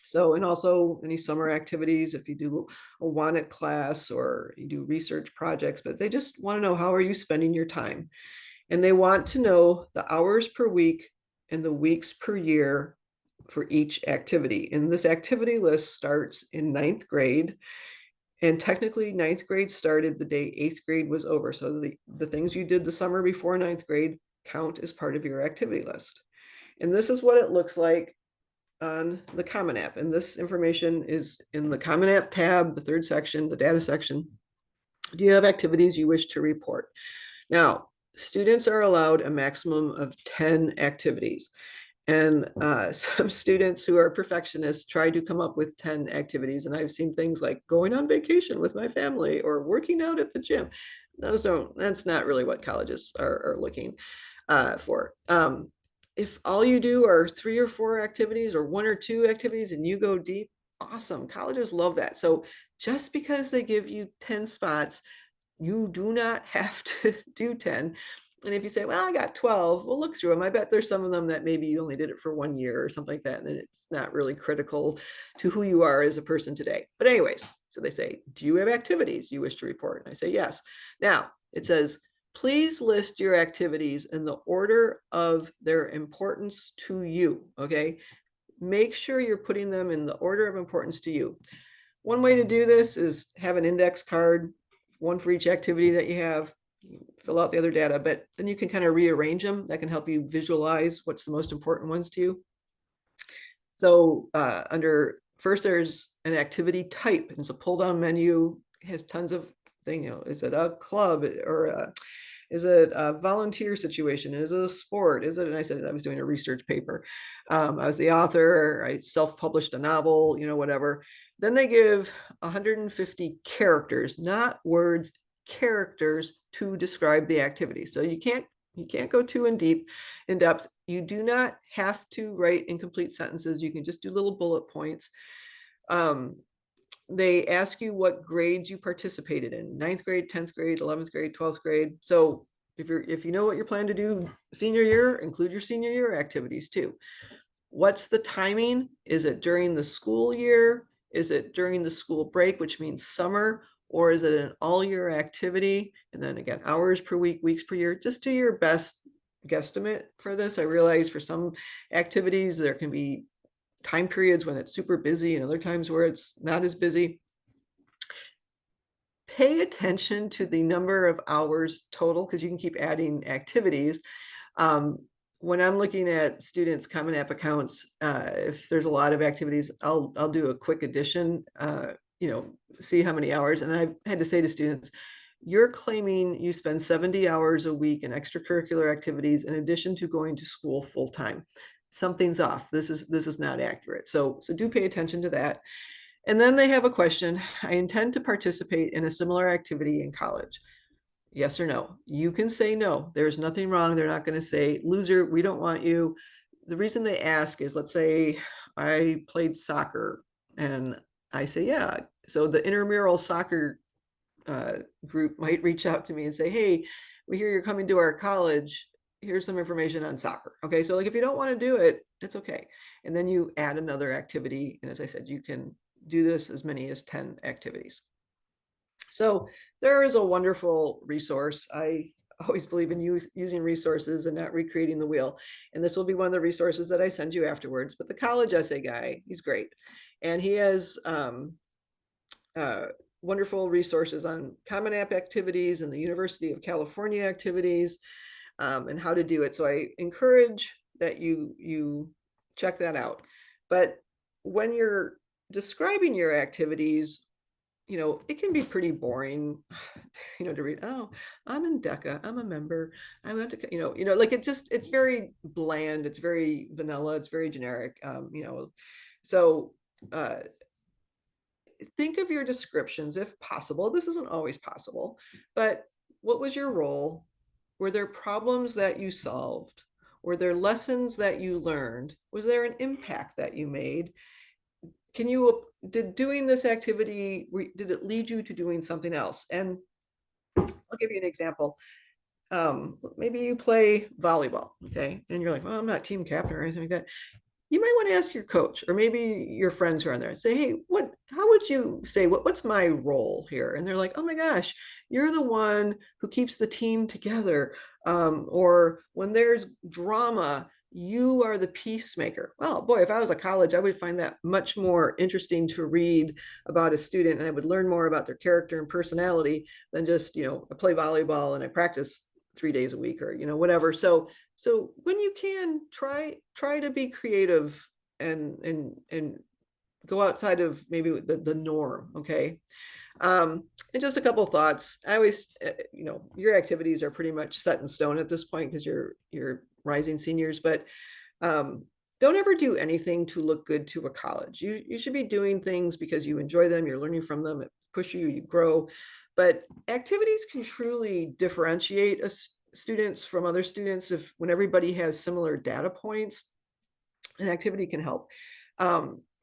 So, and also any summer activities, if you do a WANET class or you do research projects, but they just want to know, how are you spending your time? And they want to know the hours per week and the weeks per year for each activity. And this activity list starts in ninth grade. And technically ninth grade started the day eighth grade was over. So the things you did the summer before ninth grade count as part of your activity list. And this is what it looks like on the Common App. And this information is in the Common App tab, the third section, the data section. Do you have activities you wish to report? Now, students are allowed a maximum of 10 activities. And some students who are perfectionists try to come up with 10 activities. And I've seen things like going on vacation with my family or working out at the gym. That's not really what colleges are looking for. If all you do are 3 or 4 activities or 1 or 2 activities and you go deep, awesome. Colleges love that. So just because they give you 10 spots, you do not have to do 10. And if you say, well, I got 12, we'll look through them. I bet there's some of them that maybe you only did it for 1 year or something like that. And then it's not really critical to who you are as a person today. But anyways, so they say, do you have activities you wish to report? And I say, yes. Now it says, please list your activities in the order of their importance to you. Okay. Make sure you're putting them in the order of importance to you. One way to do this is have an index card, one for each activity that you have. Fill out the other data, but then you can kind of rearrange them. That can help you visualize what's the most important ones to you. So under first, there's an activity type. And it's a pull down menu. It has tons of things. Is it a club or is it a volunteer situation? Is it a sport? Is it? And I said I was doing a research paper. I was the author. I self-published a novel. Whatever. Then they give 150 characters, not words, characters to describe the activity. So you can't go too in depth. You do not have to write incomplete sentences. You can just do little bullet points. They ask you what grades you participated in: ninth grade, 10th grade, 11th grade, 12th grade. So if you know what you're planning to do senior year, include your senior year activities too. What's the timing? Is it during the school year? Is it during the school break, which means summer? Or is it an all year activity? And then again, hours per week, weeks per year. Just do your best guesstimate for this. I realize for some activities, there can be time periods when it's super busy and other times where it's not as busy. Pay attention to the number of hours total, because you can keep adding activities. When I'm looking at students' Common App accounts, if there's a lot of activities, I'll do a quick addition, see how many hours. And I've had to say to students, you're claiming you spend 70 hours a week in extracurricular activities in addition to going to school full time. Something's off. This is not accurate. So do pay attention to that. And then they have a question. I intend to participate in a similar activity in college. Yes or no? You can say no. There's nothing wrong. They're not going to say, loser, we don't want you. The reason they ask is, let's say I played soccer and I say, yeah. So the intramural soccer group might reach out to me and say, hey, we hear you're coming to our college. Here's some information on soccer. Okay. So like if you don't want to do it, it's okay. And then you add another activity. And as I said, you can do this as many as 10 activities. So there is a wonderful resource. I always believe in using resources and not recreating the wheel. And this will be one of the resources that I send you afterwards. But the college essay guy, he's great. And he has wonderful resources on Common App activities and the University of California activities and how to do it. So I encourage that you check that out. But when you're describing your activities, it can be pretty boring, to read, oh, I'm in DECA, I'm a member, I went to, like it's very bland, it's very vanilla, it's very generic, so think of your descriptions if possible. This isn't always possible, but what was your role? Were there problems that you solved? Were there lessons that you learned? Was there an impact that you made? Did doing this activity, did it lead you to doing something else? And I'll give you an example. Maybe you play volleyball, okay? And you're like, well, I'm not team captain or anything like that. You might want to ask your coach or maybe your friends who are on there and say, hey, how would you say, what's my role here? And they're like, oh my gosh, you're the one who keeps the team together. Or when there's drama, you are the peacemaker. Well, boy, if I was at college, I would find that much more interesting to read about a student, and I would learn more about their character and personality than just, I play volleyball and I practice 3 days a week or, whatever. So when you can try to be creative and go outside of maybe the norm. Okay. And just a couple of thoughts. I always, your activities are pretty much set in stone at this point because you're rising seniors, but don't ever do anything to look good to a college. You should be doing things because you enjoy them, you're learning from them, it pushes you, you grow. But activities can truly differentiate students from other students when everybody has similar data points. An activity can help.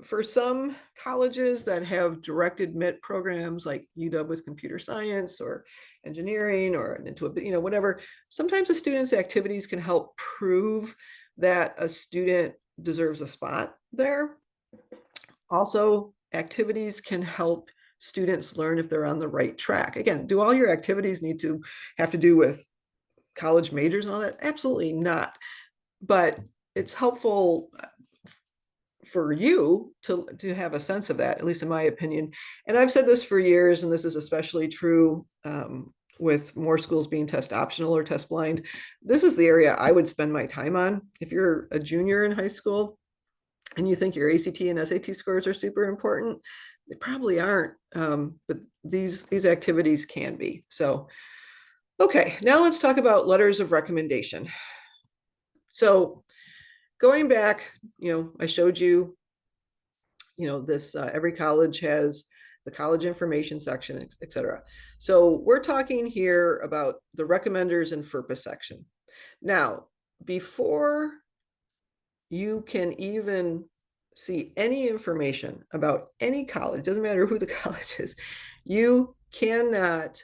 For some colleges that have direct admit programs like UW with computer science or engineering or into whatever, sometimes a student's activities can help prove that a student deserves a spot there. Also, activities can help students learn if they're on the right track. Again, do all your activities need to have to do with college majors and all that? Absolutely not. But it's helpful for you to have a sense of that, at least in my opinion. And I've said this for years, and this is especially true with more schools being test optional or test blind. This is the area I would spend my time on. If you're a junior in high school and you think your ACT and SAT scores are super important, they probably aren't, but these activities can be. So, okay, now let's talk about letters of recommendation. So going back, I showed you, this, every college has the college information section, et cetera. So we're talking here about the recommenders and FERPA section. Now, before you can even see any information about any college, doesn't matter who the college is, you cannot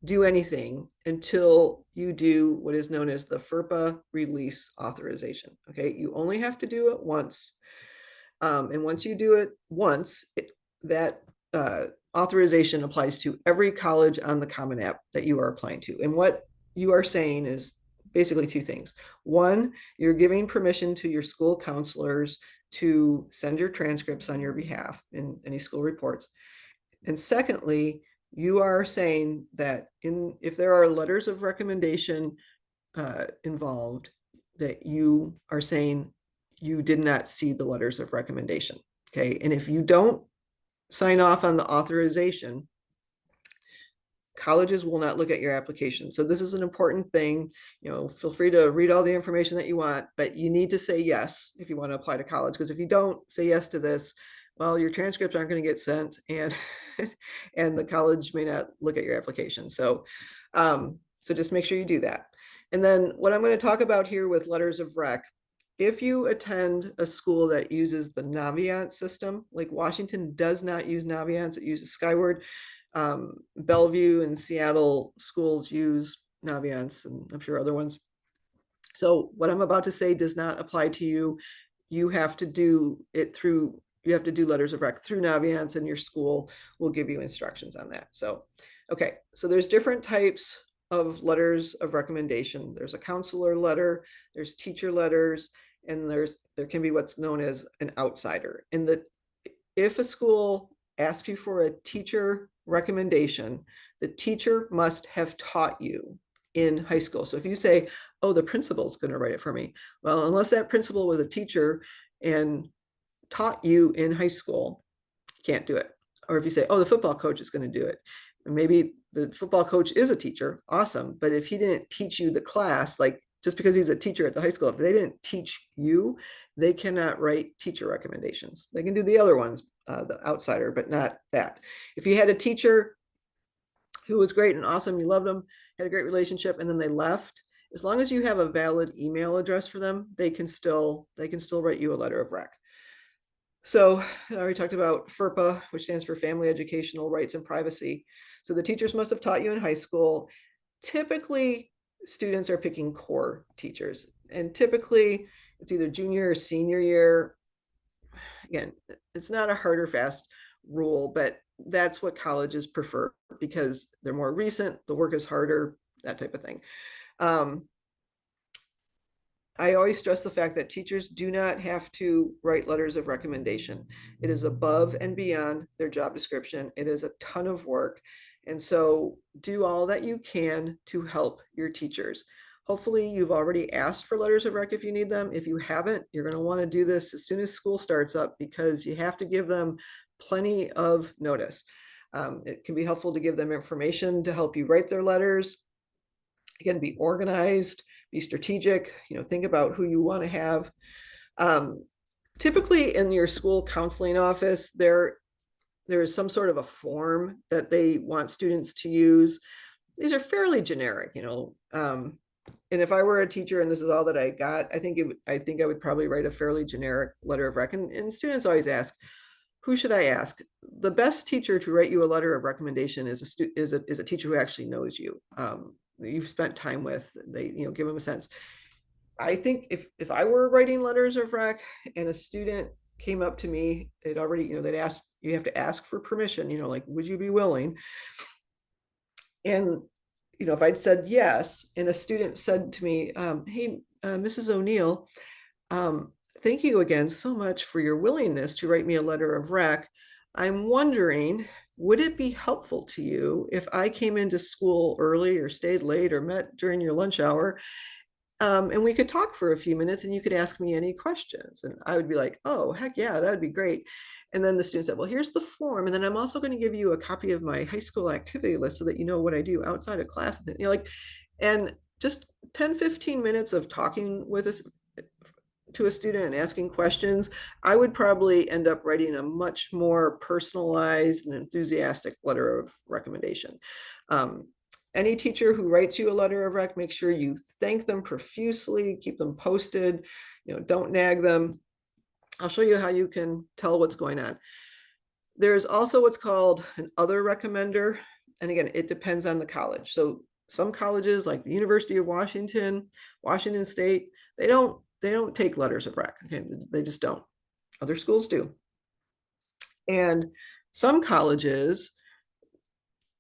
do anything until you do what is known as the FERPA release authorization. Okay, you only have to do it once. And once you do it once, that authorization applies to every college on the Common App that you are applying to. And what you are saying is basically two things. One, you're giving permission to your school counselors to send your transcripts on your behalf in any school reports. And secondly, you are saying that if there are letters of recommendation involved, that you are saying you did not see the letters of recommendation. Okay. And if you don't sign off on the authorization, colleges will not look at your application. So this is an important thing. Feel free to read all the information that you want, but you need to say yes if you want to apply to college, because if you don't say yes to this, well, your transcripts aren't going to get sent, and and the college may not look at your application. So just make sure you do that. And then what I'm going to talk about here with letters of rec, if you attend a school that uses the Naviance system, like Washington does not use Naviance, it uses Skyward. Bellevue and Seattle schools use Naviance, and I'm sure other ones. So what I'm about to say does not apply to you. You have to do it through, you have to do letters of rec through Naviance, and your school will give you instructions on that. So, okay, so there's different types of letters of recommendation. There's a counselor letter, there's teacher letters, and there can be what's known as an outsider. If a school asks you for a teacher recommendation, the teacher must have taught you in high school. So if you say, oh, the principal's going to write it for me, well, unless that principal was a teacher and taught you in high school, you can't do it. Or if you say, oh, the football coach is going to do it, maybe the football coach is a teacher, awesome, but if he didn't teach you the class, like just because he's a teacher at the high school, if they didn't teach you, they cannot write teacher recommendations. They can do the other ones, the outsider, but not that. If you had a teacher who was great and awesome, you loved them, had a great relationship, and then they left, as long as you have a valid email address for them, they can still write you a letter of rec. So I already talked about FERPA, which stands for Family Educational Rights and Privacy. So the teachers must have taught you in high school. Typically, students are picking core teachers, and typically it's either junior or senior year. Again, it's not a hard or fast rule, but that's what colleges prefer because they're more recent, the work is harder, that type of thing. I always stress the fact that teachers do not have to write letters of recommendation. It is above and beyond their job description. It is a ton of work. And so do all that you can to help your teachers. Hopefully you've already asked for letters of rec if you need them. If you haven't, you're going to want to do this as soon as school starts up because you have to give them plenty of notice. It can be helpful to give them information to help you write their letters. Again, be organized, be strategic, think about who you want to have. Typically in your school counseling office, there is some sort of a form that they want students to use. These are fairly generic, and if I were a teacher and this is all that I got, I think I would probably write a fairly generic letter of rec. And students always ask, who should I ask? The best teacher to write you a letter of recommendation is a teacher who actually knows you. You've spent time with, they give them a sense. I think if I were writing letters of rec and a student came up to me, they'd already, they'd ask, you have to ask for permission, like, would you be willing? And, if I'd said yes, and a student said to me, hey, Mrs. O'Neill, thank you again so much for your willingness to write me a letter of rec. I'm wondering, would it be helpful to you if I came into school early or stayed late or met during your lunch hour? And we could talk for a few minutes and you could ask me any questions. And I would be like, oh, heck yeah, that would be great. And then the student said, well, here's the form. And then I'm also going to give you a copy of my high school activity list so that you know what I do outside of class. And just 10, 15 minutes of talking with us to a student and asking questions, I would probably end up writing a much more personalized and enthusiastic letter of recommendation. Any teacher who writes you a letter of rec, make sure you thank them profusely, keep them posted, don't nag them. I'll show you how you can tell what's going on. There's also what's called an other recommender. And again, it depends on the college. So some colleges like the University of Washington, Washington State, they don't take letters of rec. Okay, they just don't. Other schools do. And some colleges,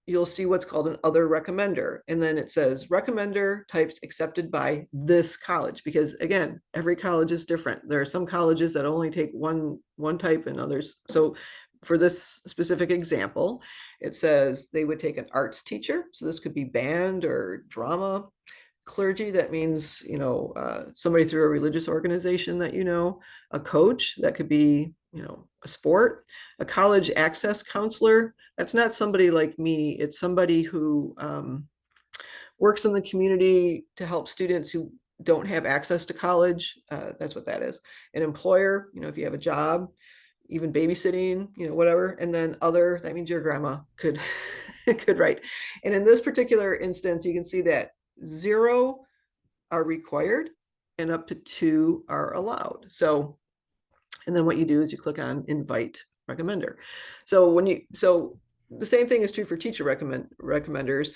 you'll see what's called an other recommender. And then it says recommender types accepted by this college, because again, every college is different. There are some colleges that only take one type and others. So for this specific example, it says they would take an arts teacher. So this could be band or drama. Clergy, that means, somebody through a religious organization that a coach, that could be a sport. A college access counselor, that's not somebody like me. It's somebody who works in the community to help students who don't have access to college. That's what that is. An employer, if you have a job, even babysitting, whatever. And then other, that means your grandma could could write. And in this particular instance, you can see that 0 are required and up to 2 are allowed. So, and then what you do is you click on invite recommender. So the same thing is true for teacher recommenders.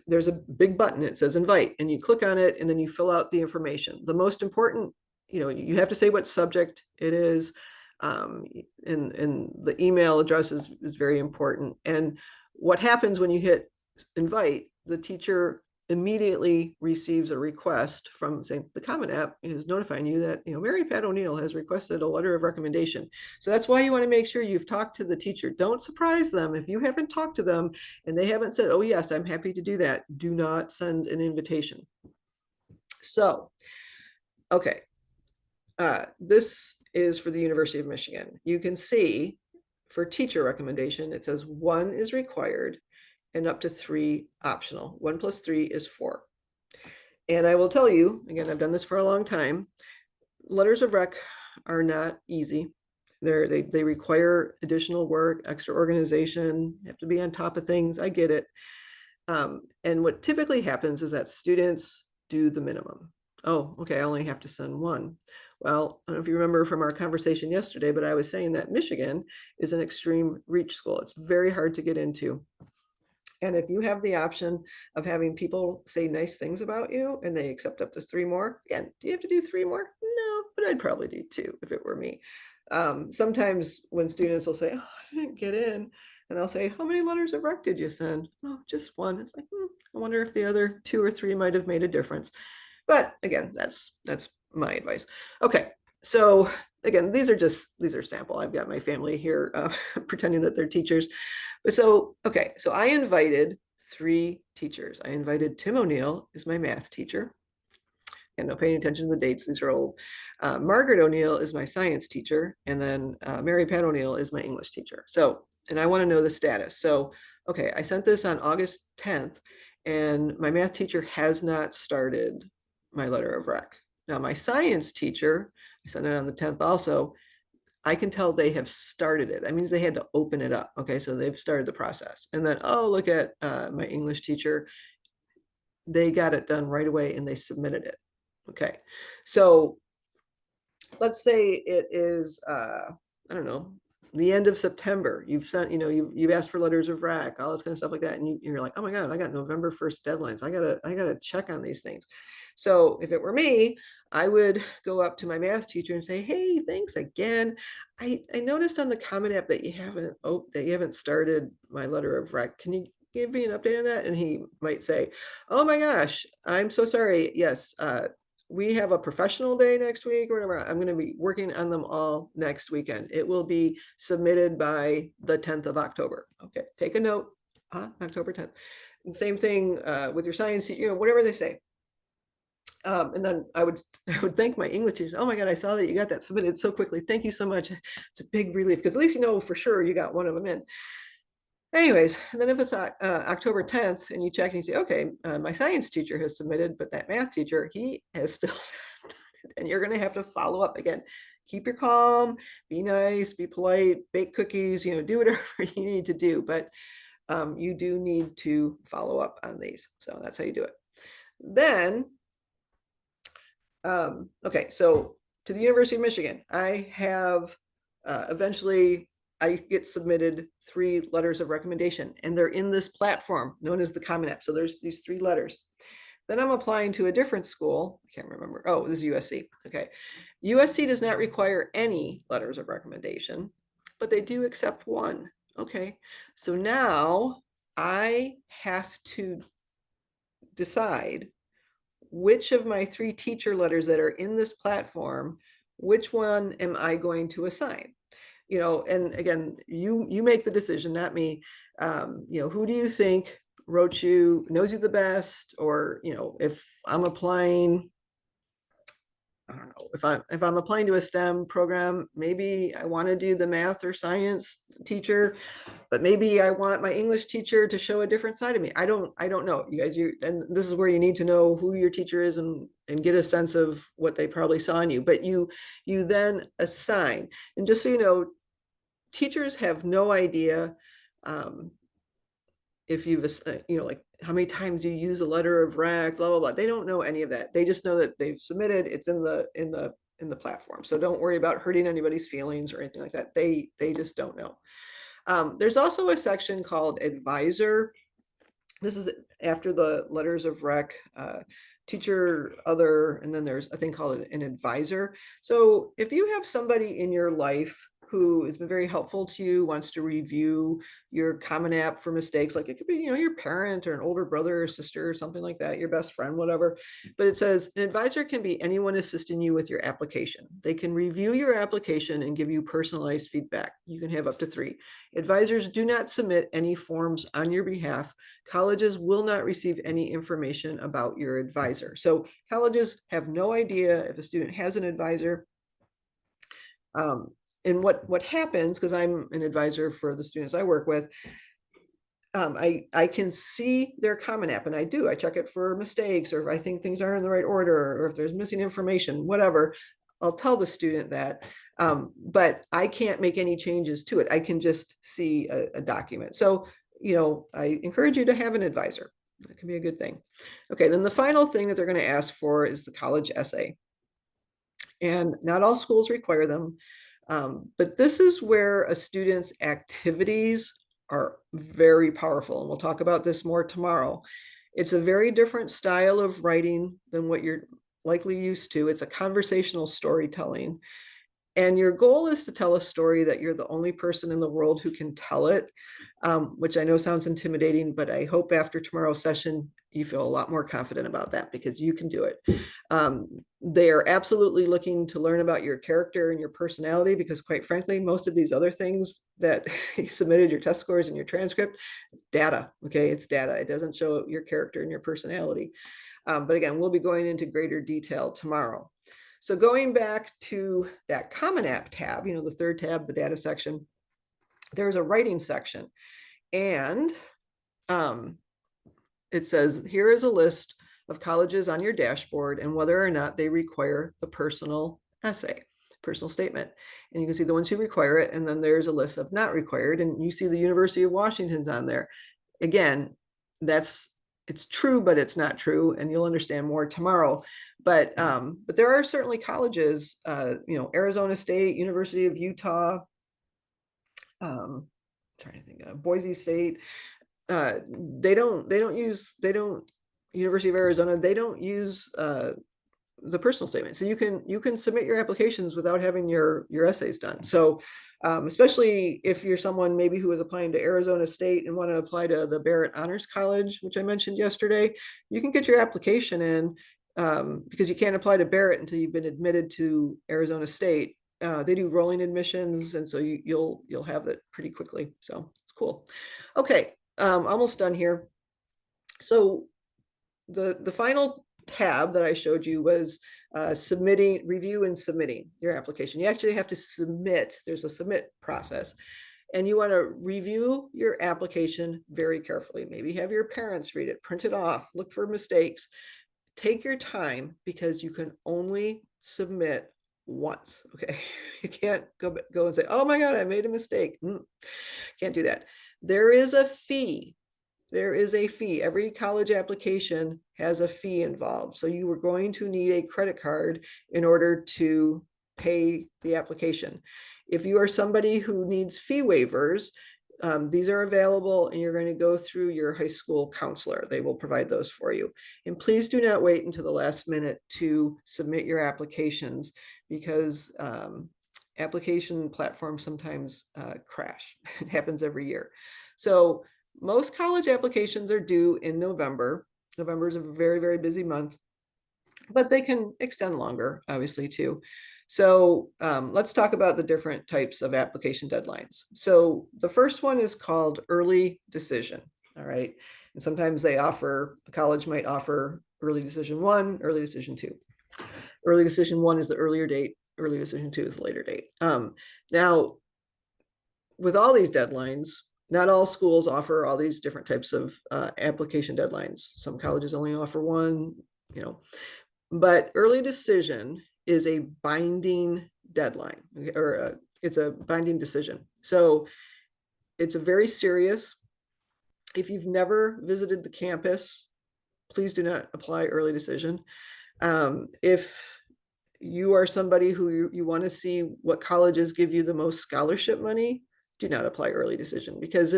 There's a big button, it says invite, and you click on it and then you fill out the information. The most important, you have to say what subject it is, and the email address is very important. And what happens when you hit invite, the teacher immediately receives a request from, say, the Common App is notifying you that Mary Pat O'Neill has requested a letter of recommendation. So that's why you want to make sure you've talked to the teacher. Don't surprise them if you haven't talked to them and they haven't said, oh yes, I'm happy to do that. Do not send an invitation. So, okay, this is for the University of Michigan. You can see for teacher recommendation, it says 1 is required and up to 3 optional. 1 plus 3 is 4. And I will tell you, again, I've done this for a long time, letters of rec are not easy. They require additional work, extra organization, you have to be on top of things. I get it. And what typically happens is that students do the minimum. Oh, okay, I only have to send 1. Well, I don't know if you remember from our conversation yesterday, but I was saying that Michigan is an extreme reach school. It's very hard to get into. And if you have the option of having people say nice things about you and they accept up to 3 more, again, do you have to do 3 more? No, but I'd probably do 2 if it were me. Sometimes when students will say, oh, I didn't get in, and I'll say, how many letters of rec did you send? Oh, just 1. It's like, I wonder if the other 2 or 3 might have made a difference. But again, that's my advice. Okay, so again, these are sample. I've got my family here pretending that they're teachers. But so, okay, so I invited 3 teachers. I invited Tim O'Neill is my math teacher. And no paying attention to the dates, these are old. Margaret O'Neill is my science teacher. And then Mary Pat O'Neill is my English teacher. So, and I want to know the status. So, okay, I sent this on August 10th and my math teacher has not started my letter of rec. Now my science teacher, I sent it on the 10th also, I can tell they have started it. That means they had to open it up. Okay, so they've started the process. And then, oh, look at my English teacher. They got it done right away and they submitted it. Okay, so let's say it is, I don't know, the end of September. You've sent, you've asked for letters of rec, all this kind of stuff like that. And you're like, oh my God, I got November 1st deadlines. I gotta check on these things. So if it were me, I would go up to my math teacher and say, hey, thanks again. I noticed on the Common App that you haven't started my letter of rec. Can you give me an update on that? And he might say, oh my gosh, I'm so sorry. Yes, we have a professional day next week or whatever. I'm going to be working on them all next weekend. It will be submitted by the 10th of October. Okay, take a note, October 10th. And same thing with your science, whatever they say. And then I would thank my English teachers. Oh my God, I saw that you got that submitted so quickly. Thank you so much. It's a big relief because at least you know for sure you got one of them in. Anyways, and then if it's October 10th and you check and you say, okay, my science teacher has submitted, but that math teacher, he has still done it, and you're going to have to follow up again. Keep your calm, be nice, be polite, bake cookies, do whatever you need to do, but you do need to follow up on these. So that's how you do it. Then, okay, so to the University of Michigan, I have eventually I get submitted 3 letters of recommendation and they're in this platform known as the Common App. So there's these 3 letters. Then I'm applying to a different school. I can't remember. Oh, this is USC. Okay. USC does not require any letters of recommendation, but they do accept 1. Okay. So now I have to decide which of my 3 teacher letters that are in this platform, which one am I going to assign? And again, you make the decision, not me. Who do you think knows you the best? Or, if I'm applying, I don't know, if I'm applying to a STEM program, maybe I want to do the math or science teacher, but maybe I want my English teacher to show a different side of me. I don't know, you guys. And this is where you need to know who your teacher is and get a sense of what they probably saw in you. But you then assign, and just so you know, teachers have no idea if you've like how many times you use a letter of rec, blah blah blah. They don't know any of that. They just know that they've submitted. It's in the platform. So don't worry about hurting anybody's feelings or anything like that. They just don't know. There's also a section called advisor. This is after the letters of rec, teacher, other, and then there's a thing called an advisor. So if you have somebody in your life who has been very helpful to you, wants to review your Common App for mistakes, like it could be, your parent or an older brother or sister or something like that, your best friend, whatever. But it says an advisor can be anyone assisting you with your application. They can review your application and give you personalized feedback. You can have up to 3. Advisors do not submit any forms on your behalf. Colleges will not receive any information about your advisor. So colleges have no idea if a student has an advisor. And what happens, because I'm an advisor for the students I work with, I can see their Common App, and I check it for mistakes, or if I think things aren't in the right order, or if there's missing information, whatever. I'll tell the student that, but I can't make any changes to it. I can just see a document. So, I encourage you to have an advisor. That can be a good thing. Okay, then the final thing that they're going to ask for is the college essay. And not all schools require them. But this is where a student's activities are very powerful. And we'll talk about this more tomorrow. It's a very different style of writing than what you're likely used to. It's a conversational storytelling. And your goal is to tell a story that you're the only person in the world who can tell it, which I know sounds intimidating, but I hope after tomorrow's session, you feel a lot more confident about that because you can do it. They are absolutely looking to learn about your character and your personality because, quite frankly, most of these other things that you submitted, your test scores and your transcript, it's data, okay? It's data. It doesn't show your character and your personality. But again, we'll be going into greater detail tomorrow. So going back to that Common App tab, the third tab, the data section, there's a writing section. And it says, here is a list of colleges on your dashboard and whether or not they require the personal essay, personal statement. And you can see the ones who require it. And then there's a list of not required. And you see the University of Washington's on there. Again, it's true, but it's not true. And you'll understand more tomorrow. But there are certainly colleges, Arizona State, University of Utah, trying to think of Boise State. University of Arizona, they don't use the personal statement. So you can submit your applications without having your essays done. So especially if you're someone maybe who is applying to Arizona State and want to apply to the Barrett Honors College, which I mentioned yesterday, you can get your application in because you can't apply to Barrett until you've been admitted to Arizona State. They do rolling admissions, and so you'll have that pretty quickly. So it's cool. Okay, almost done here. So the final tab that I showed you was review and submitting your application. You actually have to submit. There's a submit process. And you want to review your application very carefully. Maybe have your parents read it, print it off, look for mistakes. Take your time because you can only submit once. Okay, you can't go and say, oh my God, I made a mistake. Can't do that. There is a fee. There is a fee. Every college application has a fee involved. So you are going to need a credit card in order to pay the application. If you are somebody who needs fee waivers, these are available and you're going to go through your high school counselor. They will provide those for you. And please do not wait until the last minute to submit your applications because application platforms sometimes crash. It happens every year. So most college applications are due in November. November is a very, very busy month, but they can extend longer, obviously, too. So let's talk about the different types of application deadlines. So the first one is called early decision, all right? And sometimes a college might offer early decision 1, early decision 2. Early decision 1 is the earlier date. Early decision 2 is the later date. Now, with all these deadlines, not all schools offer all these different types of application deadlines. Some colleges only offer one, but early decision is a binding deadline, or it's a binding decision. So it's a very serious. If you've never visited the campus, please do not apply early decision. If you are somebody who you want to see what colleges give you the most scholarship money, do not apply early decision, because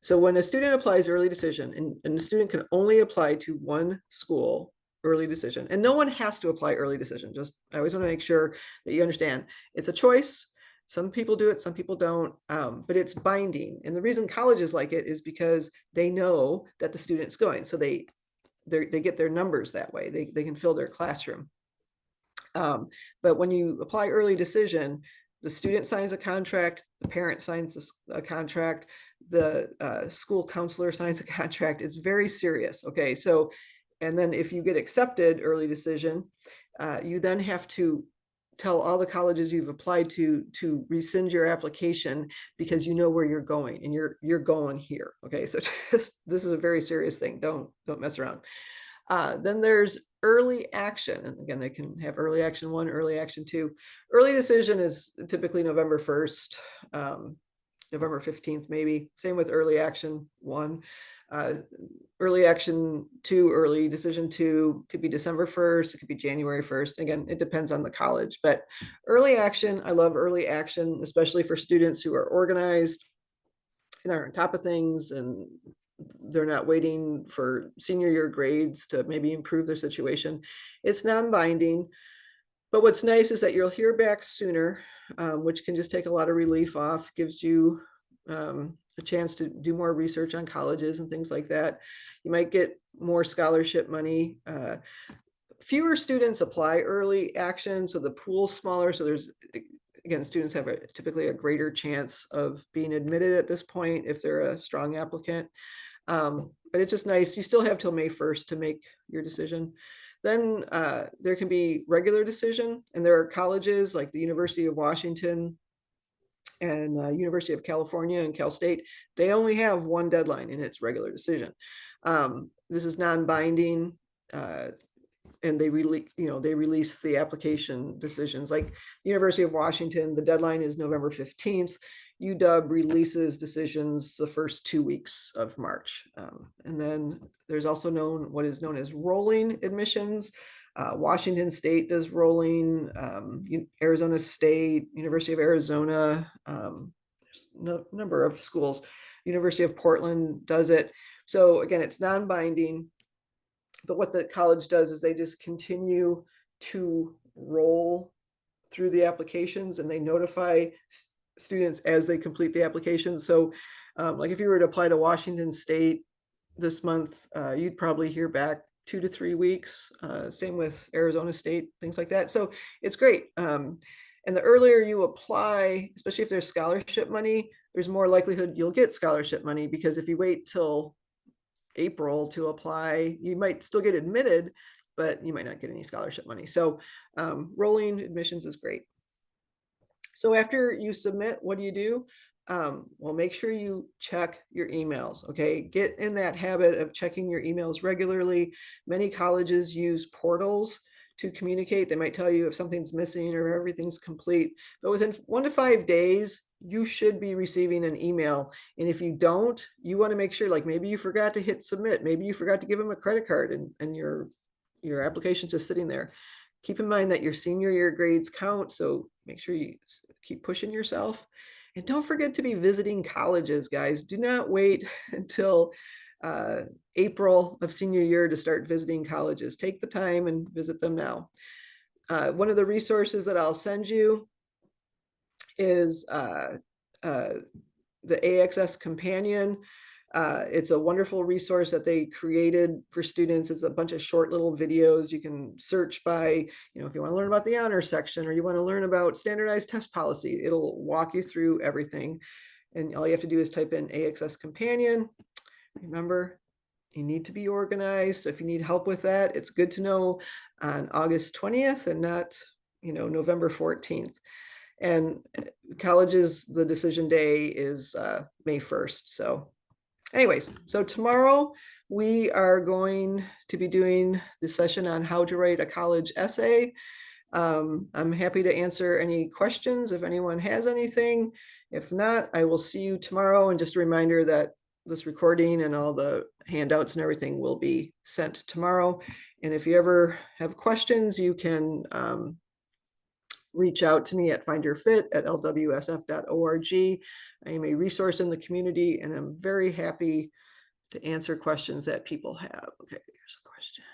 so when a student applies early decision, and the student can only apply to one school early decision, and no one has to apply early decision. Just, I always want to make sure that you understand it's a choice. Some people do it, some people don't, but it's binding. And the reason colleges like it is because they know that the student's going. So they get their numbers that way. They can fill their classroom. But when you apply early decision, the student signs a contract, the parent signs a contract, the school counselor signs a contract. It's very serious. Okay, so, and then if you get accepted early decision, you then have to tell all the colleges you've applied to rescind your application, because you know where you're going, and you're going here. Okay, so this is a very serious thing. Don't mess around. Then there's early action. And again, they can have early action 1, early action 2. Early decision is typically November 1st, November 15th, maybe. Same with early action 1. Early action 2, early decision 2 could be December 1st. It could be January 1st. Again, it depends on the college. But early action, I love early action, especially for students who are organized and are on top of things, and they're not waiting for senior year grades to maybe improve their situation. It's non-binding, but what's nice is that you'll hear back sooner, which can just take a lot of relief off, gives you a chance to do more research on colleges and things like that. You might get more scholarship money. Fewer students apply early action, so the pool's smaller. So there's, again, students have typically a greater chance of being admitted at this point if they're a strong applicant. But it's just nice. You still have till May 1st to make your decision. Then there can be regular decision, and there are colleges like the University of Washington and University of California and Cal State. They only have one deadline, and it's regular decision. This is non-binding, and they release the application decisions. Like University of Washington, the deadline is November 15th. UW releases decisions the first 2 weeks of March. And then there's also what is known as rolling admissions. Washington State does rolling, Arizona State, University of Arizona, there's a number of schools. University of Portland does it. So again, it's non-binding, but what the college does is they just continue to roll through the applications, and they notify students as they complete the application. So like if you were to apply to Washington State this month, you'd probably hear back 2 to 3 weeks. Same with Arizona State, things like that. So it's great. And the earlier you apply, especially if there's scholarship money, there's more likelihood you'll get scholarship money, because if you wait till April to apply, you might still get admitted, but you might not get any scholarship money. So rolling admissions is great. So after you submit, what do? Well, make sure you check your emails. Okay, get in that habit of checking your emails regularly. Many colleges use portals to communicate. They might tell you if something's missing or everything's complete, but within 1 to 5 days, you should be receiving an email. And if you don't, you want to make sure, like maybe you forgot to hit submit, maybe you forgot to give them a credit card, and your application's just sitting there. Keep in mind that your senior year grades count, so make sure you keep pushing yourself. And don't forget to be visiting colleges, guys. Do not wait until April of senior year to start visiting colleges. Take the time and visit them now. One of the resources that I'll send you is the AXS Companion. It's a wonderful resource that they created for students. It's a bunch of short little videos. You can search by, if you want to learn about the honor section, or you want to learn about standardized test policy, it'll walk you through everything. And all you have to do is type in AXS Companion. Remember, you need to be organized. So if you need help with that, it's good to know on August 20th and not, November 14th. And colleges, the decision day is May 1st. So anyways, so tomorrow we are going to be doing the session on how to write a college essay. I'm happy to answer any questions if anyone has anything. If not, I will see you tomorrow. And just a reminder that this recording and all the handouts and everything will be sent tomorrow. And if you ever have questions, you can reach out to me at findyourfit@lwsf.org. I am a resource in the community, and I'm very happy to answer questions that people have. Okay, here's a question.